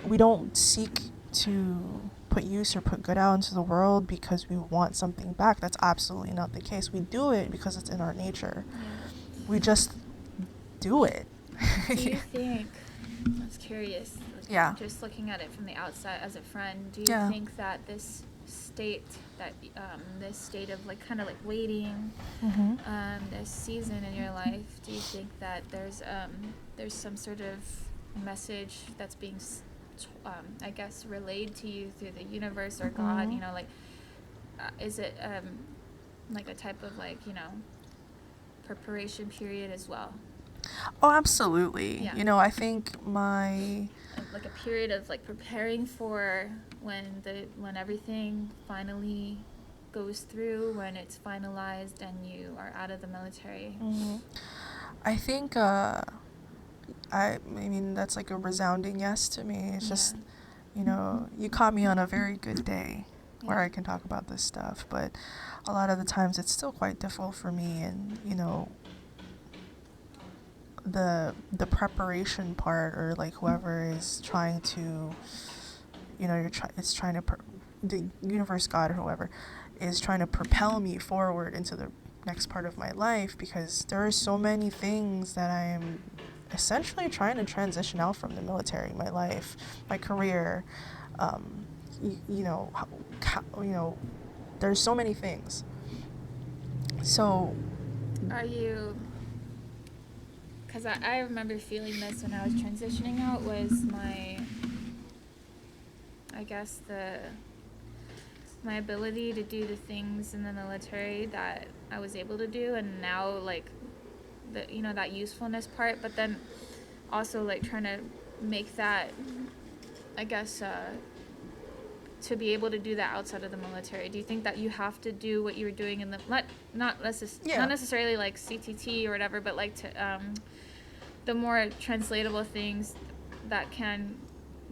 We don't seek to put use or put good out into the world because we want something back. That's absolutely not the case. We do it because it's in our nature. Yeah. We just do it. Do you think, I was curious, like, Yeah. just looking at it from the outside as a friend, do you Yeah. think that this state of like kind of like waiting, this season in your life, do you think that there's some sort of message that's being I guess relayed to you through the universe or God, you know, like is it like a type of like, you know, preparation period as well? Oh, absolutely. Yeah. You know, I think like a period of like preparing for when everything finally goes through, when it's finalized and you are out of the military. I think I mean that's like a resounding yes to me. It's just, you know, you caught me on a very good day where I can talk about this stuff, but a lot of the times it's still quite difficult for me, and you know, the preparation part, or like whoever is trying to, you know, it's trying to the universe, God, or whoever is trying to propel me forward into the next part of my life, because there are so many things that I am essentially trying to transition out from the military, my life, my career, you know, there's so many things. So Are you, because I remember feeling this when I was transitioning out, was I guess my ability to do the things in the military that I was able to do, and now like the, you know, that usefulness part, but then also like trying to make that, I guess, to be able to do that outside of the military. Do you think that you have to do what you were doing in the not necessarily like CTT or whatever, but like to the more translatable things that can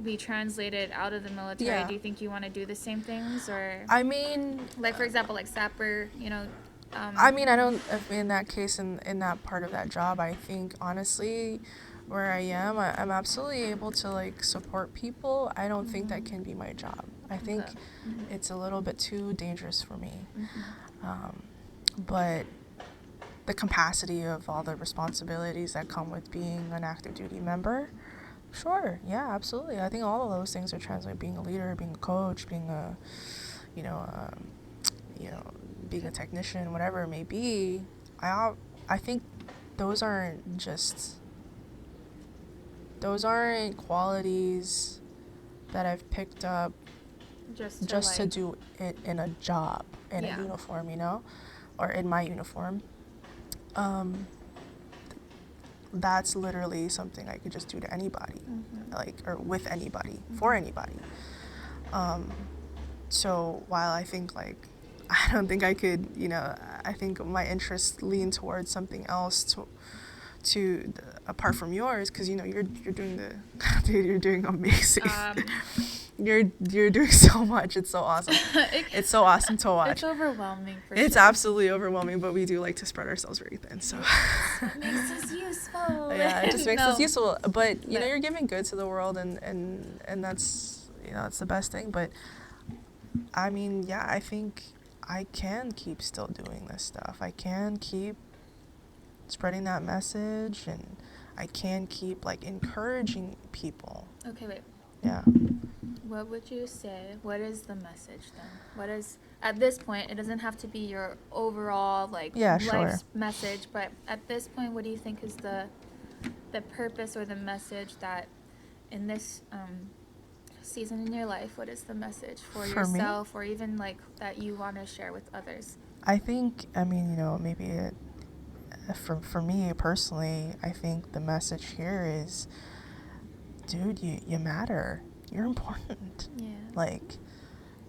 be translated out of the military? Yeah. Do you think you want to do the same things, or I mean, like for example, like sapper, you know? I mean, I don't, in that case, in that part of that job, I think honestly, where I am, I'm absolutely able to like support people. I don't think that can be my job. I think it's a little bit too dangerous for me. But the capacity of all the responsibilities that come with being an active duty member, sure, yeah, absolutely. I think all of those things are translated. Being a leader, being a coach, being a, you know, being a technician, whatever it may be. I think those aren't qualities that I've picked up just to do it in a job, in a uniform, you know, or in my uniform. That's literally something I could just do to anybody, like, or with anybody, for anybody. So while I think like, I don't think I could, you know, I think my interests lean towards something else apart from yours, because you know you're doing dude, you're doing amazing. You're doing so much. It's so awesome. It's so awesome to watch. It's overwhelming. It's absolutely overwhelming, but we do like to spread ourselves very thin. So it makes us useful. Yeah, it just makes us useful. But you know, you're giving good to the world, and that's, you know, that's the best thing. But I mean, yeah, I think I can keep still doing this stuff. I can keep spreading that message, and I can keep like encouraging people. Okay, wait. Yeah. What would you say? What is the message then? What is, at this point, it doesn't have to be your overall like life's message, but at this point, what do you think is the purpose or the message that in this season in your life, what is the message for yourself, or even like that you want to share with others? I think, I mean, you know, maybe for me personally, I think the message here is, dude, you matter. You're important. Yeah. Like,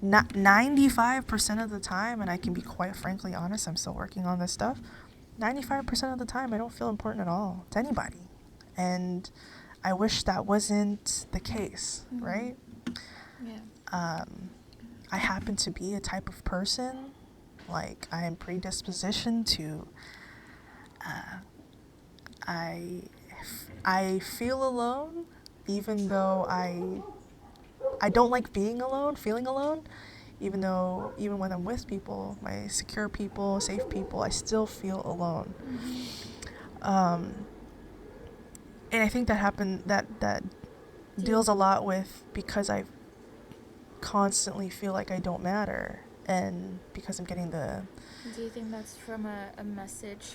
95% of the time, and I can be quite frankly honest, I'm still working on this stuff. 95% of the time, I don't feel important at all to anybody. And I wish that wasn't the case, right? Yeah. I happen to be a type of person, like, I am predispositioned to, I feel alone, even though I don't like being alone, feeling alone, even when I'm with people, my secure people, safe people, I still feel alone. And I think that deals a lot with, because I constantly feel like I don't matter, and because I'm getting the... Do you think that's from a message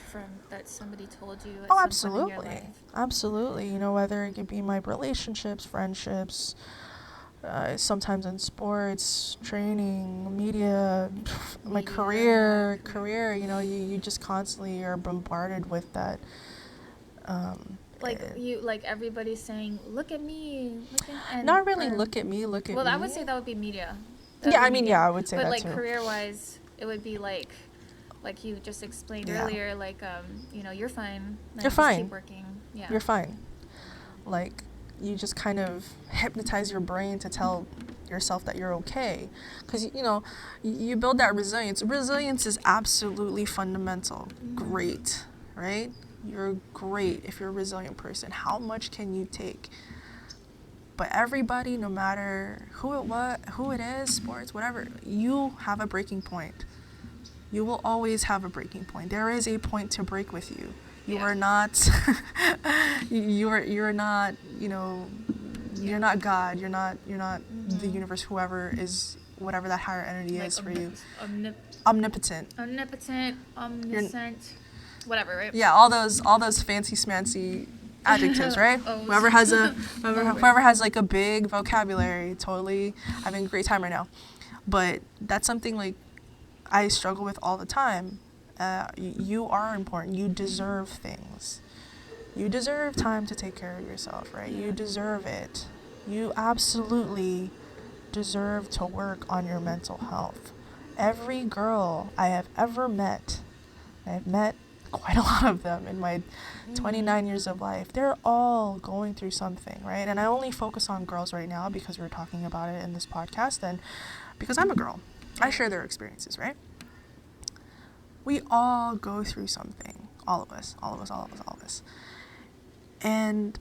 that somebody told you at Oh, some point in your life? Absolutely. Whether it could be my relationships, friendships, sometimes in sports, training, media, my career, you just constantly are bombarded with that. Like everybody's saying, look at me, and not really look at me, look at me. Well, I would say that would be media. I would say but that like too. career-wise, it would be like you just explained earlier, you're fine. You're fine. Keep working. Yeah. You're fine. Like, you just kind of hypnotize your brain to tell yourself that you're okay. Because, you build that resilience. Resilience is absolutely fundamental. Great, right? You're great if you're a resilient person. How much can you take? But everybody, no matter who it is, sports, whatever, you have a breaking point. You will always have a breaking point. There is a point to break with you. You are not you're not, you're not God, you're not the universe, whoever is, whatever that higher entity is for you. Omnipotent, omniscient, whatever, right? Yeah, all those fancy smancy adjectives, right? Whoever has like a big vocabulary, totally having a great time right now. But that's something like I struggle with all the time. You are important. You deserve things. You deserve time to take care of yourself, right? You deserve it. You absolutely deserve to work on your mental health. Every girl I have ever met, I've met quite a lot of them in my 29 years of life, they're all going through something, right? And I only focus on girls right now because we're talking about it in this podcast, and because I'm a girl. I share their experiences, right? We all go through something. All of us. And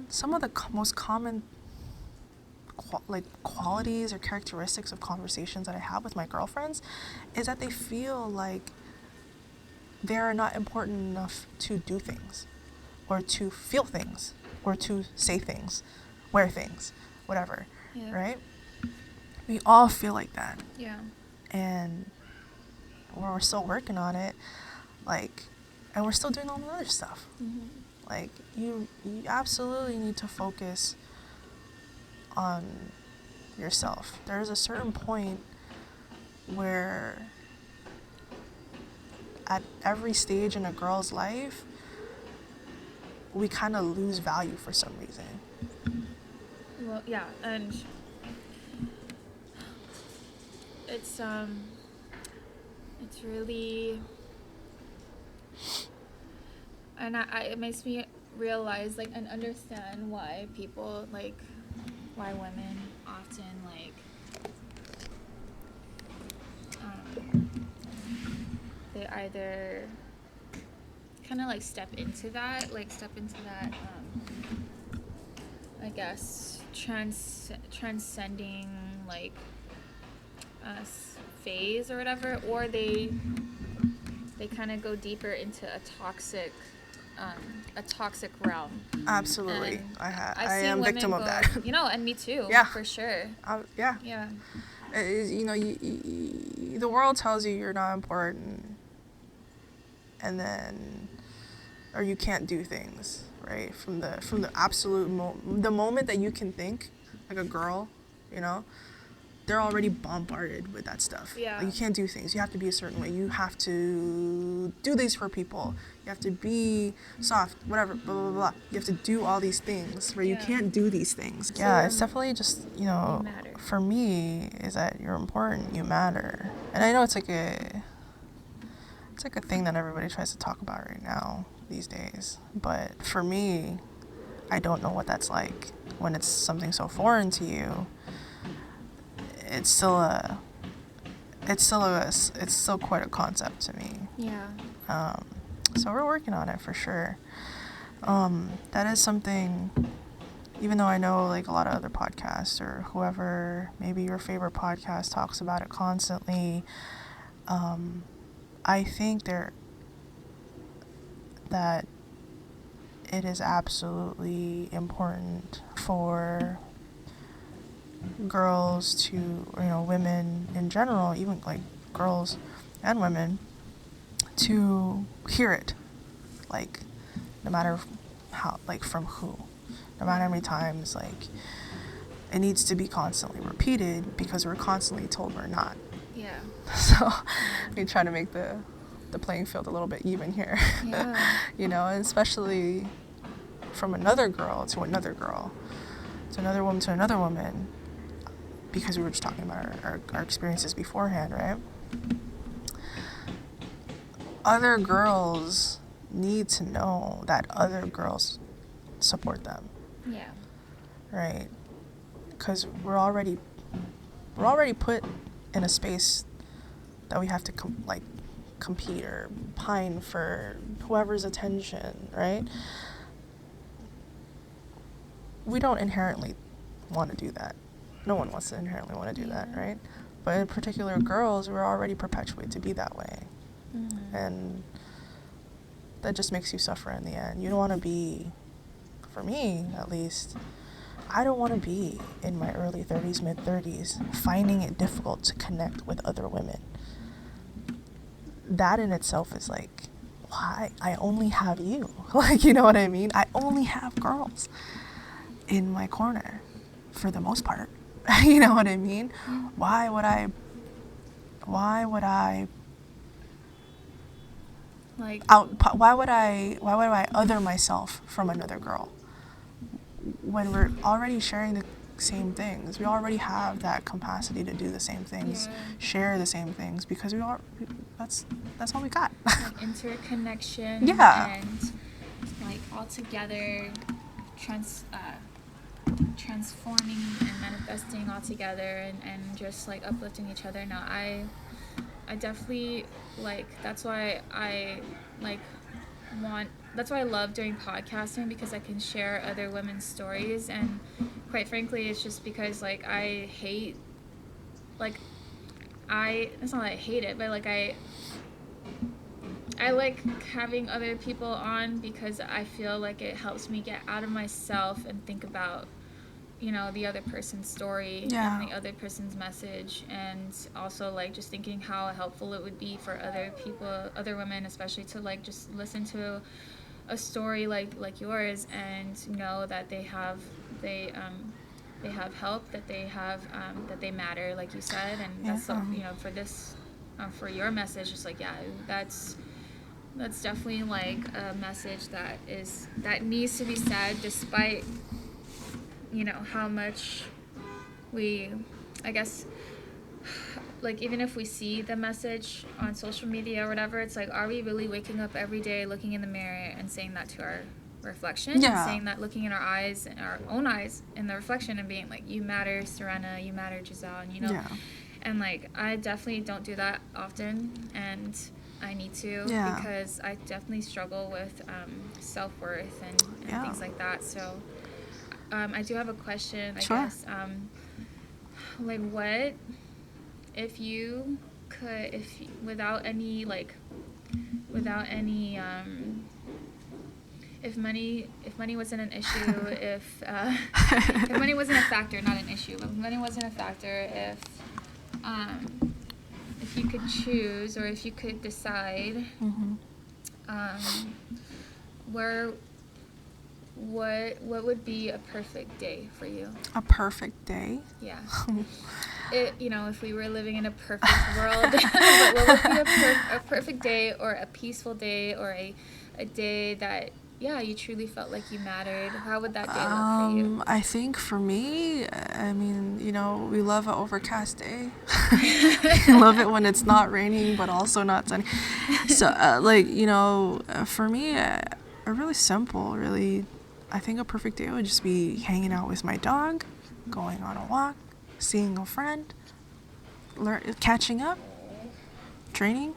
some of the most common qualities or characteristics of conversations that I have with my girlfriends is that they feel like they're not important enough to do things, or to feel things, or to say things, wear things, whatever, right? We all feel like that. Yeah. And we're still working on it, and we're still doing all the other stuff. Like, you absolutely need to focus on yourself. There's a certain point where at every stage in a girl's life, we kind of lose value for some reason. Well, yeah, and it's really, and it makes me realize, and understand why people, why women often, they either kind of, step into that, I guess, transcending, phase or whatever, or they kind of go deeper into a toxic realm. Absolutely. And I am a victim of that. And me too. Yeah. For sure. Yeah. Yeah. The world tells you you're not important, and then, or you can't do things, right? From the absolute the moment that you can think, like a girl, they're already bombarded with that stuff. Yeah. Like, you can't do things. You have to be a certain way. You have to do these for people. You have to be soft, whatever, blah, blah, blah. You have to do all these things where you can't do these things. Yeah, it's definitely just, you know, for me, is that you're important, you matter. And I know it's like a thing that everybody tries to talk about right now these days. But for me, I don't know what that's like when it's something so foreign to you. It's still quite a concept to me. Yeah. So we're working on it for sure. That is something, even though I know like a lot of other podcasts or whoever, maybe your favorite podcast talks about it constantly. I think that it is absolutely important for girls to, you know, women in general, even like girls and women, to hear it, like, no matter how, like, from who, no matter how many times, like, it needs to be constantly repeated because we're constantly told we're not. Yeah. So we try to make the playing field a little bit even here. Yeah. You know, and especially from another girl to another girl, to another woman to another woman, because we were just talking about our experiences beforehand, right? Other girls need to know that other girls support them. Yeah. Right? Because we're already put in a space that we have to compete or pine for whoever's attention, right? We don't inherently want to do that. No one wants to inherently want to do that, right? But in particular, girls, we're already perpetuated to be that way. Mm-hmm. And that just makes you suffer in the end. You don't want to be, for me at least, I don't want to be in my early 30s, mid-30s, finding it difficult to connect with other women. That in itself is like, why? I only have you. Like, you know what I mean? I only have girls in my corner, for the most part. You know what I mean? Why would I like why would I other myself from another girl when we're already sharing the same things? We already have that capacity to do the same things, share the same things, because that's all we got. Like interconnection. Yeah. And like all together transforming and manifesting all together and just like uplifting each other. Now I definitely that's why I love doing podcasting, because I can share other women's stories, and quite frankly it's just because it's not that I hate it, but I like having other people on because I feel like it helps me get out of myself and think about, you know, the other person's story and the other person's message, and also just thinking how helpful it would be for other people, other women especially, to just listen to a story like yours and know that they have help, that they have that they matter, like you said, and that's so, you know, for this for your message, just that's definitely a message that needs to be said, despite, you know, how much we, I guess, even if we see the message on social media or whatever, it's are we really waking up every day, looking in the mirror and saying that to our reflection? And saying that, looking in our own eyes in the reflection, and being you matter, Serena, you matter, Jiesyl, and, you know, and I definitely don't do that often, and I need to, because I definitely struggle with self-worth and things like that. So I do have a question, I guess. What if you could, without any if money wasn't an issue, if money wasn't a factor, not an issue, but if money wasn't a factor, if you could choose, or if you could decide, what would be a perfect day for you? A perfect day? Yeah. if we were living in a perfect world, but what would be a perfect day or a peaceful day or a day that, yeah, you truly felt like you mattered? How would that day look for you? I think for me, I mean, we love an overcast day. We love it when it's not raining, but also not sunny. So, for me, really simple, really, I think a perfect day would just be hanging out with my dog, going on a walk, seeing a friend, catching up, training,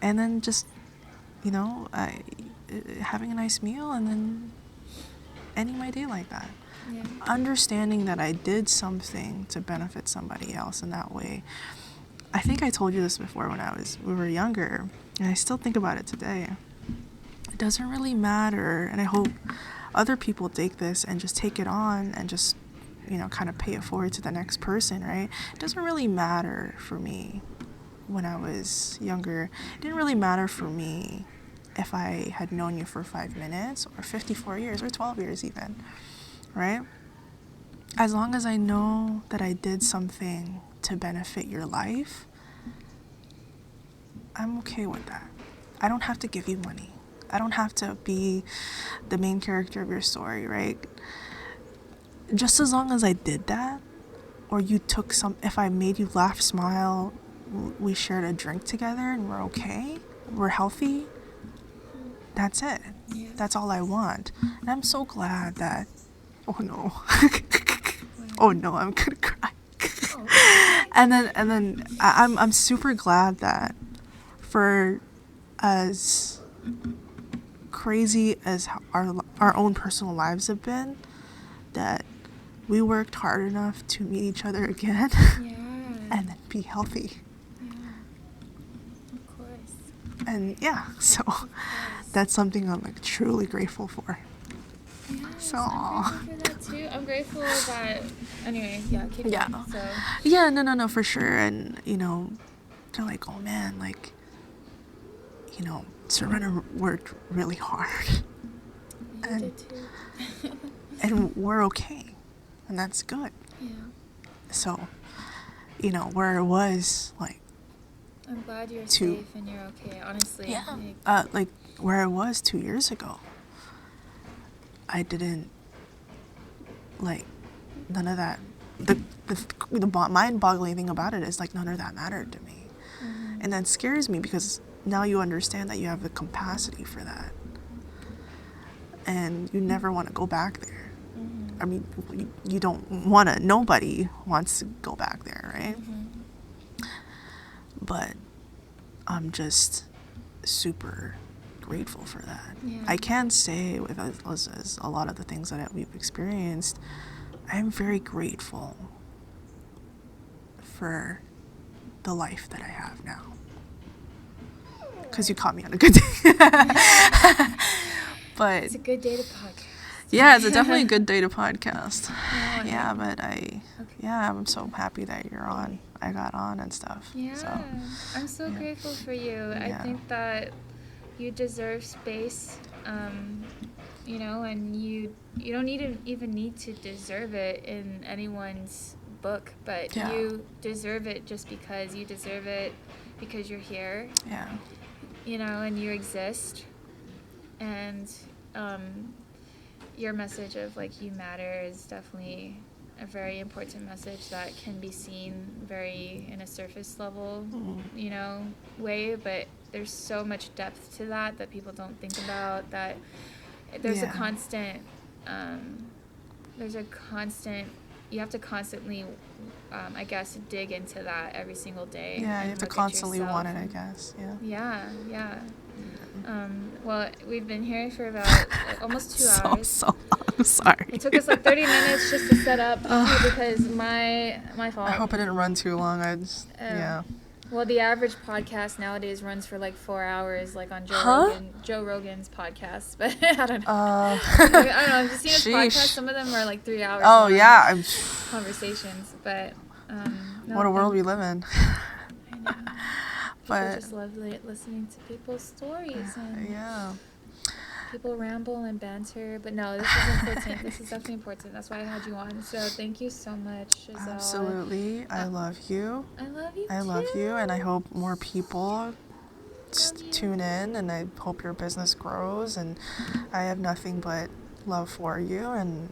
and then just, having a nice meal and then ending my day like that. Yeah. Understanding that I did something to benefit somebody else in that way. I think I told you this before when we were younger, and I still think about it today. It doesn't really matter, and I hope other people take this and just take it on and just, kind of pay it forward to the next person, right? It doesn't really matter for me when I was younger. It didn't really matter for me if I had known you for 5 minutes or 54 years or 12 years even, right? As long as I know that I did something to benefit your life, I'm okay with that. I don't have to give you money. I don't have to be the main character of your story, right? Just as long as I did that, or if I made you laugh, smile, we shared a drink together and we're okay, we're healthy, that's it. Yeah. That's all I want. And I'm so glad that, oh no, oh no, I'm gonna cry. And then I'm super glad that for as crazy as our own personal lives have been, that we worked hard enough to meet each other again. Yeah. And then be healthy. Yeah. Of course. And yeah, so that's something I'm like truly grateful for. Yes, So I'm grateful for that too. I'm grateful that, anyway, yeah, keep yeah. going. So Yeah, no, for sure. And they're like, oh man, like, Serena worked really hard. you did too. And we're okay. And that's good. Yeah. So, where it was like, I'm glad you're safe and you're okay, honestly. yeah. Like where I was 2 years ago, I didn't, like, none of that. The mind-boggling thing about it is, like, none of that mattered to me. Mm-hmm. And that scares me because now you understand that you have the capacity for that. And you never want to go back there. Mm-hmm. I mean, you don't want to, nobody wants to go back there, right? Mm-hmm. But I'm just super grateful for that. Yeah. I can say with as a lot of the things that we've experienced, I am very grateful for the life that I have now. Because you caught me on a good day. But It's a good day to podcast. yeah, it's definitely a good day to podcast. Yeah, but I'm so happy that you're on. I got on and stuff. Yeah, So, I'm so grateful for you. Yeah. I think that you deserve space, and you don't even need to deserve it in anyone's book, but Yeah. you deserve it just because you deserve it because you're here. Yeah. And you exist, and your message of like you matter is definitely a very important message that can be seen very in a surface level, way, but there's so much depth to that people don't think about, that there's a constant, you have to constantly, I guess, dig into that every single day. Yeah, you have to constantly want it, I guess. Yeah. Yeah. Well, we've been here for about almost 2 hours. So I'm sorry. It took us like 30 minutes just to set up because my fault. I hope I didn't run too long. Yeah. Well, the average podcast nowadays runs for like 4 hours, like on Joe Rogan's podcast. But I don't know. I don't know. I've seen his podcast. Some of them are like 3 hours. Oh yeah. Conversations, but what a world we live in. I know. People just love listening to people's stories. And people ramble and banter, but no, this is important. This is definitely important. That's why I had you on. So thank you so much, Jiesyl. Absolutely. I love you. I love you I too. love you, and I hope more people tune in, and I hope your business grows, and I have nothing but love for you, and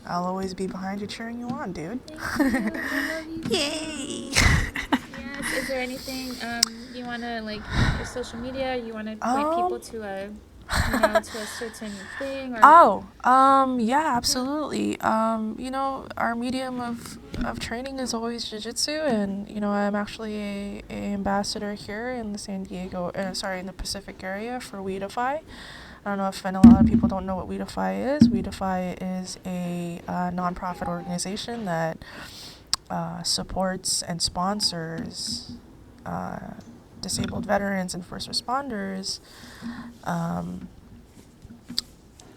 I'll always be behind you cheering you on, dude. Thank you. I love you. Yay! Yes. Is there anything you want to, like, your social media, you want to point people to a to a certain thing? Or Yeah, absolutely. Our medium of training is always jiu-jitsu, and I'm actually a ambassador here in the in the Pacific area for WWT. I don't know if a lot of people don't know what WWT is. WWT is a nonprofit organization that supports and sponsors disabled veterans and first responders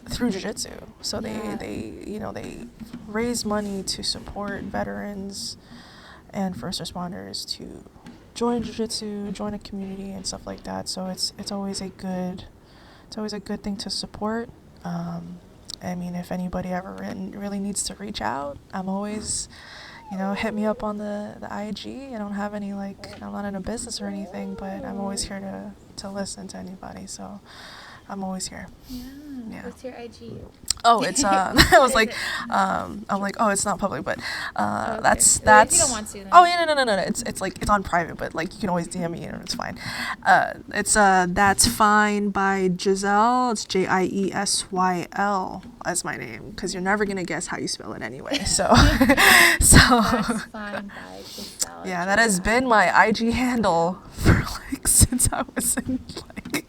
through jiu-jitsu. So they raise money to support veterans and first responders to join jiu-jitsu, join a community and stuff like that. So it's always a good thing to support. I mean, if anybody ever really needs to reach out, I'm always, hit me up on the IG. I don't have any, I'm not in a business or anything, but I'm always here to listen to anybody. So I'm always here. Yeah. What's your IG? Oh, it's I was like, I'm like, oh, it's not public, but Okay. that's. Well, if you don't want to, then. Oh yeah, no. It's like it's on private, but like you can always DM me, it's fine. It's That's Fine by Jiesyl. It's Jiesyl as my name, because you're never gonna guess how you spell it anyway. So, That's Fine by Jiesyl. Yeah, that has been my IG handle for since I was in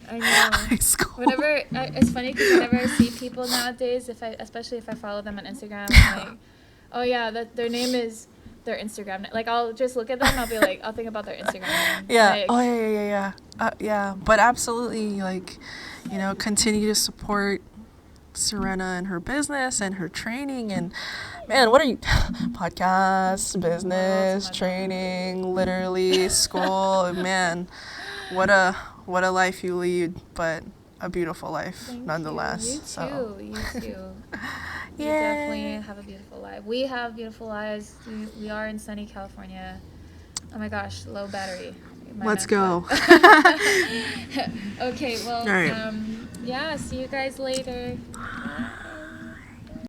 I know. high school. It's funny because whenever I see people nowadays, especially if I follow them on Instagram, I'm like, oh yeah, their name is their Instagram name. Like, I'll just look at them and I'll be like, I'll think about their Instagram name. Yeah. Like, Oh yeah. Yeah. But absolutely, continue to support Serena and her business and her training, and man, what are you? Podcast, business, training, literally school. Man, what a life you lead, but a beautiful life nonetheless. You too. You definitely have a beautiful life. We have beautiful lives. We are in sunny California. Oh my gosh, low battery. Let's go. Okay, well, all right. Yeah, see you guys later.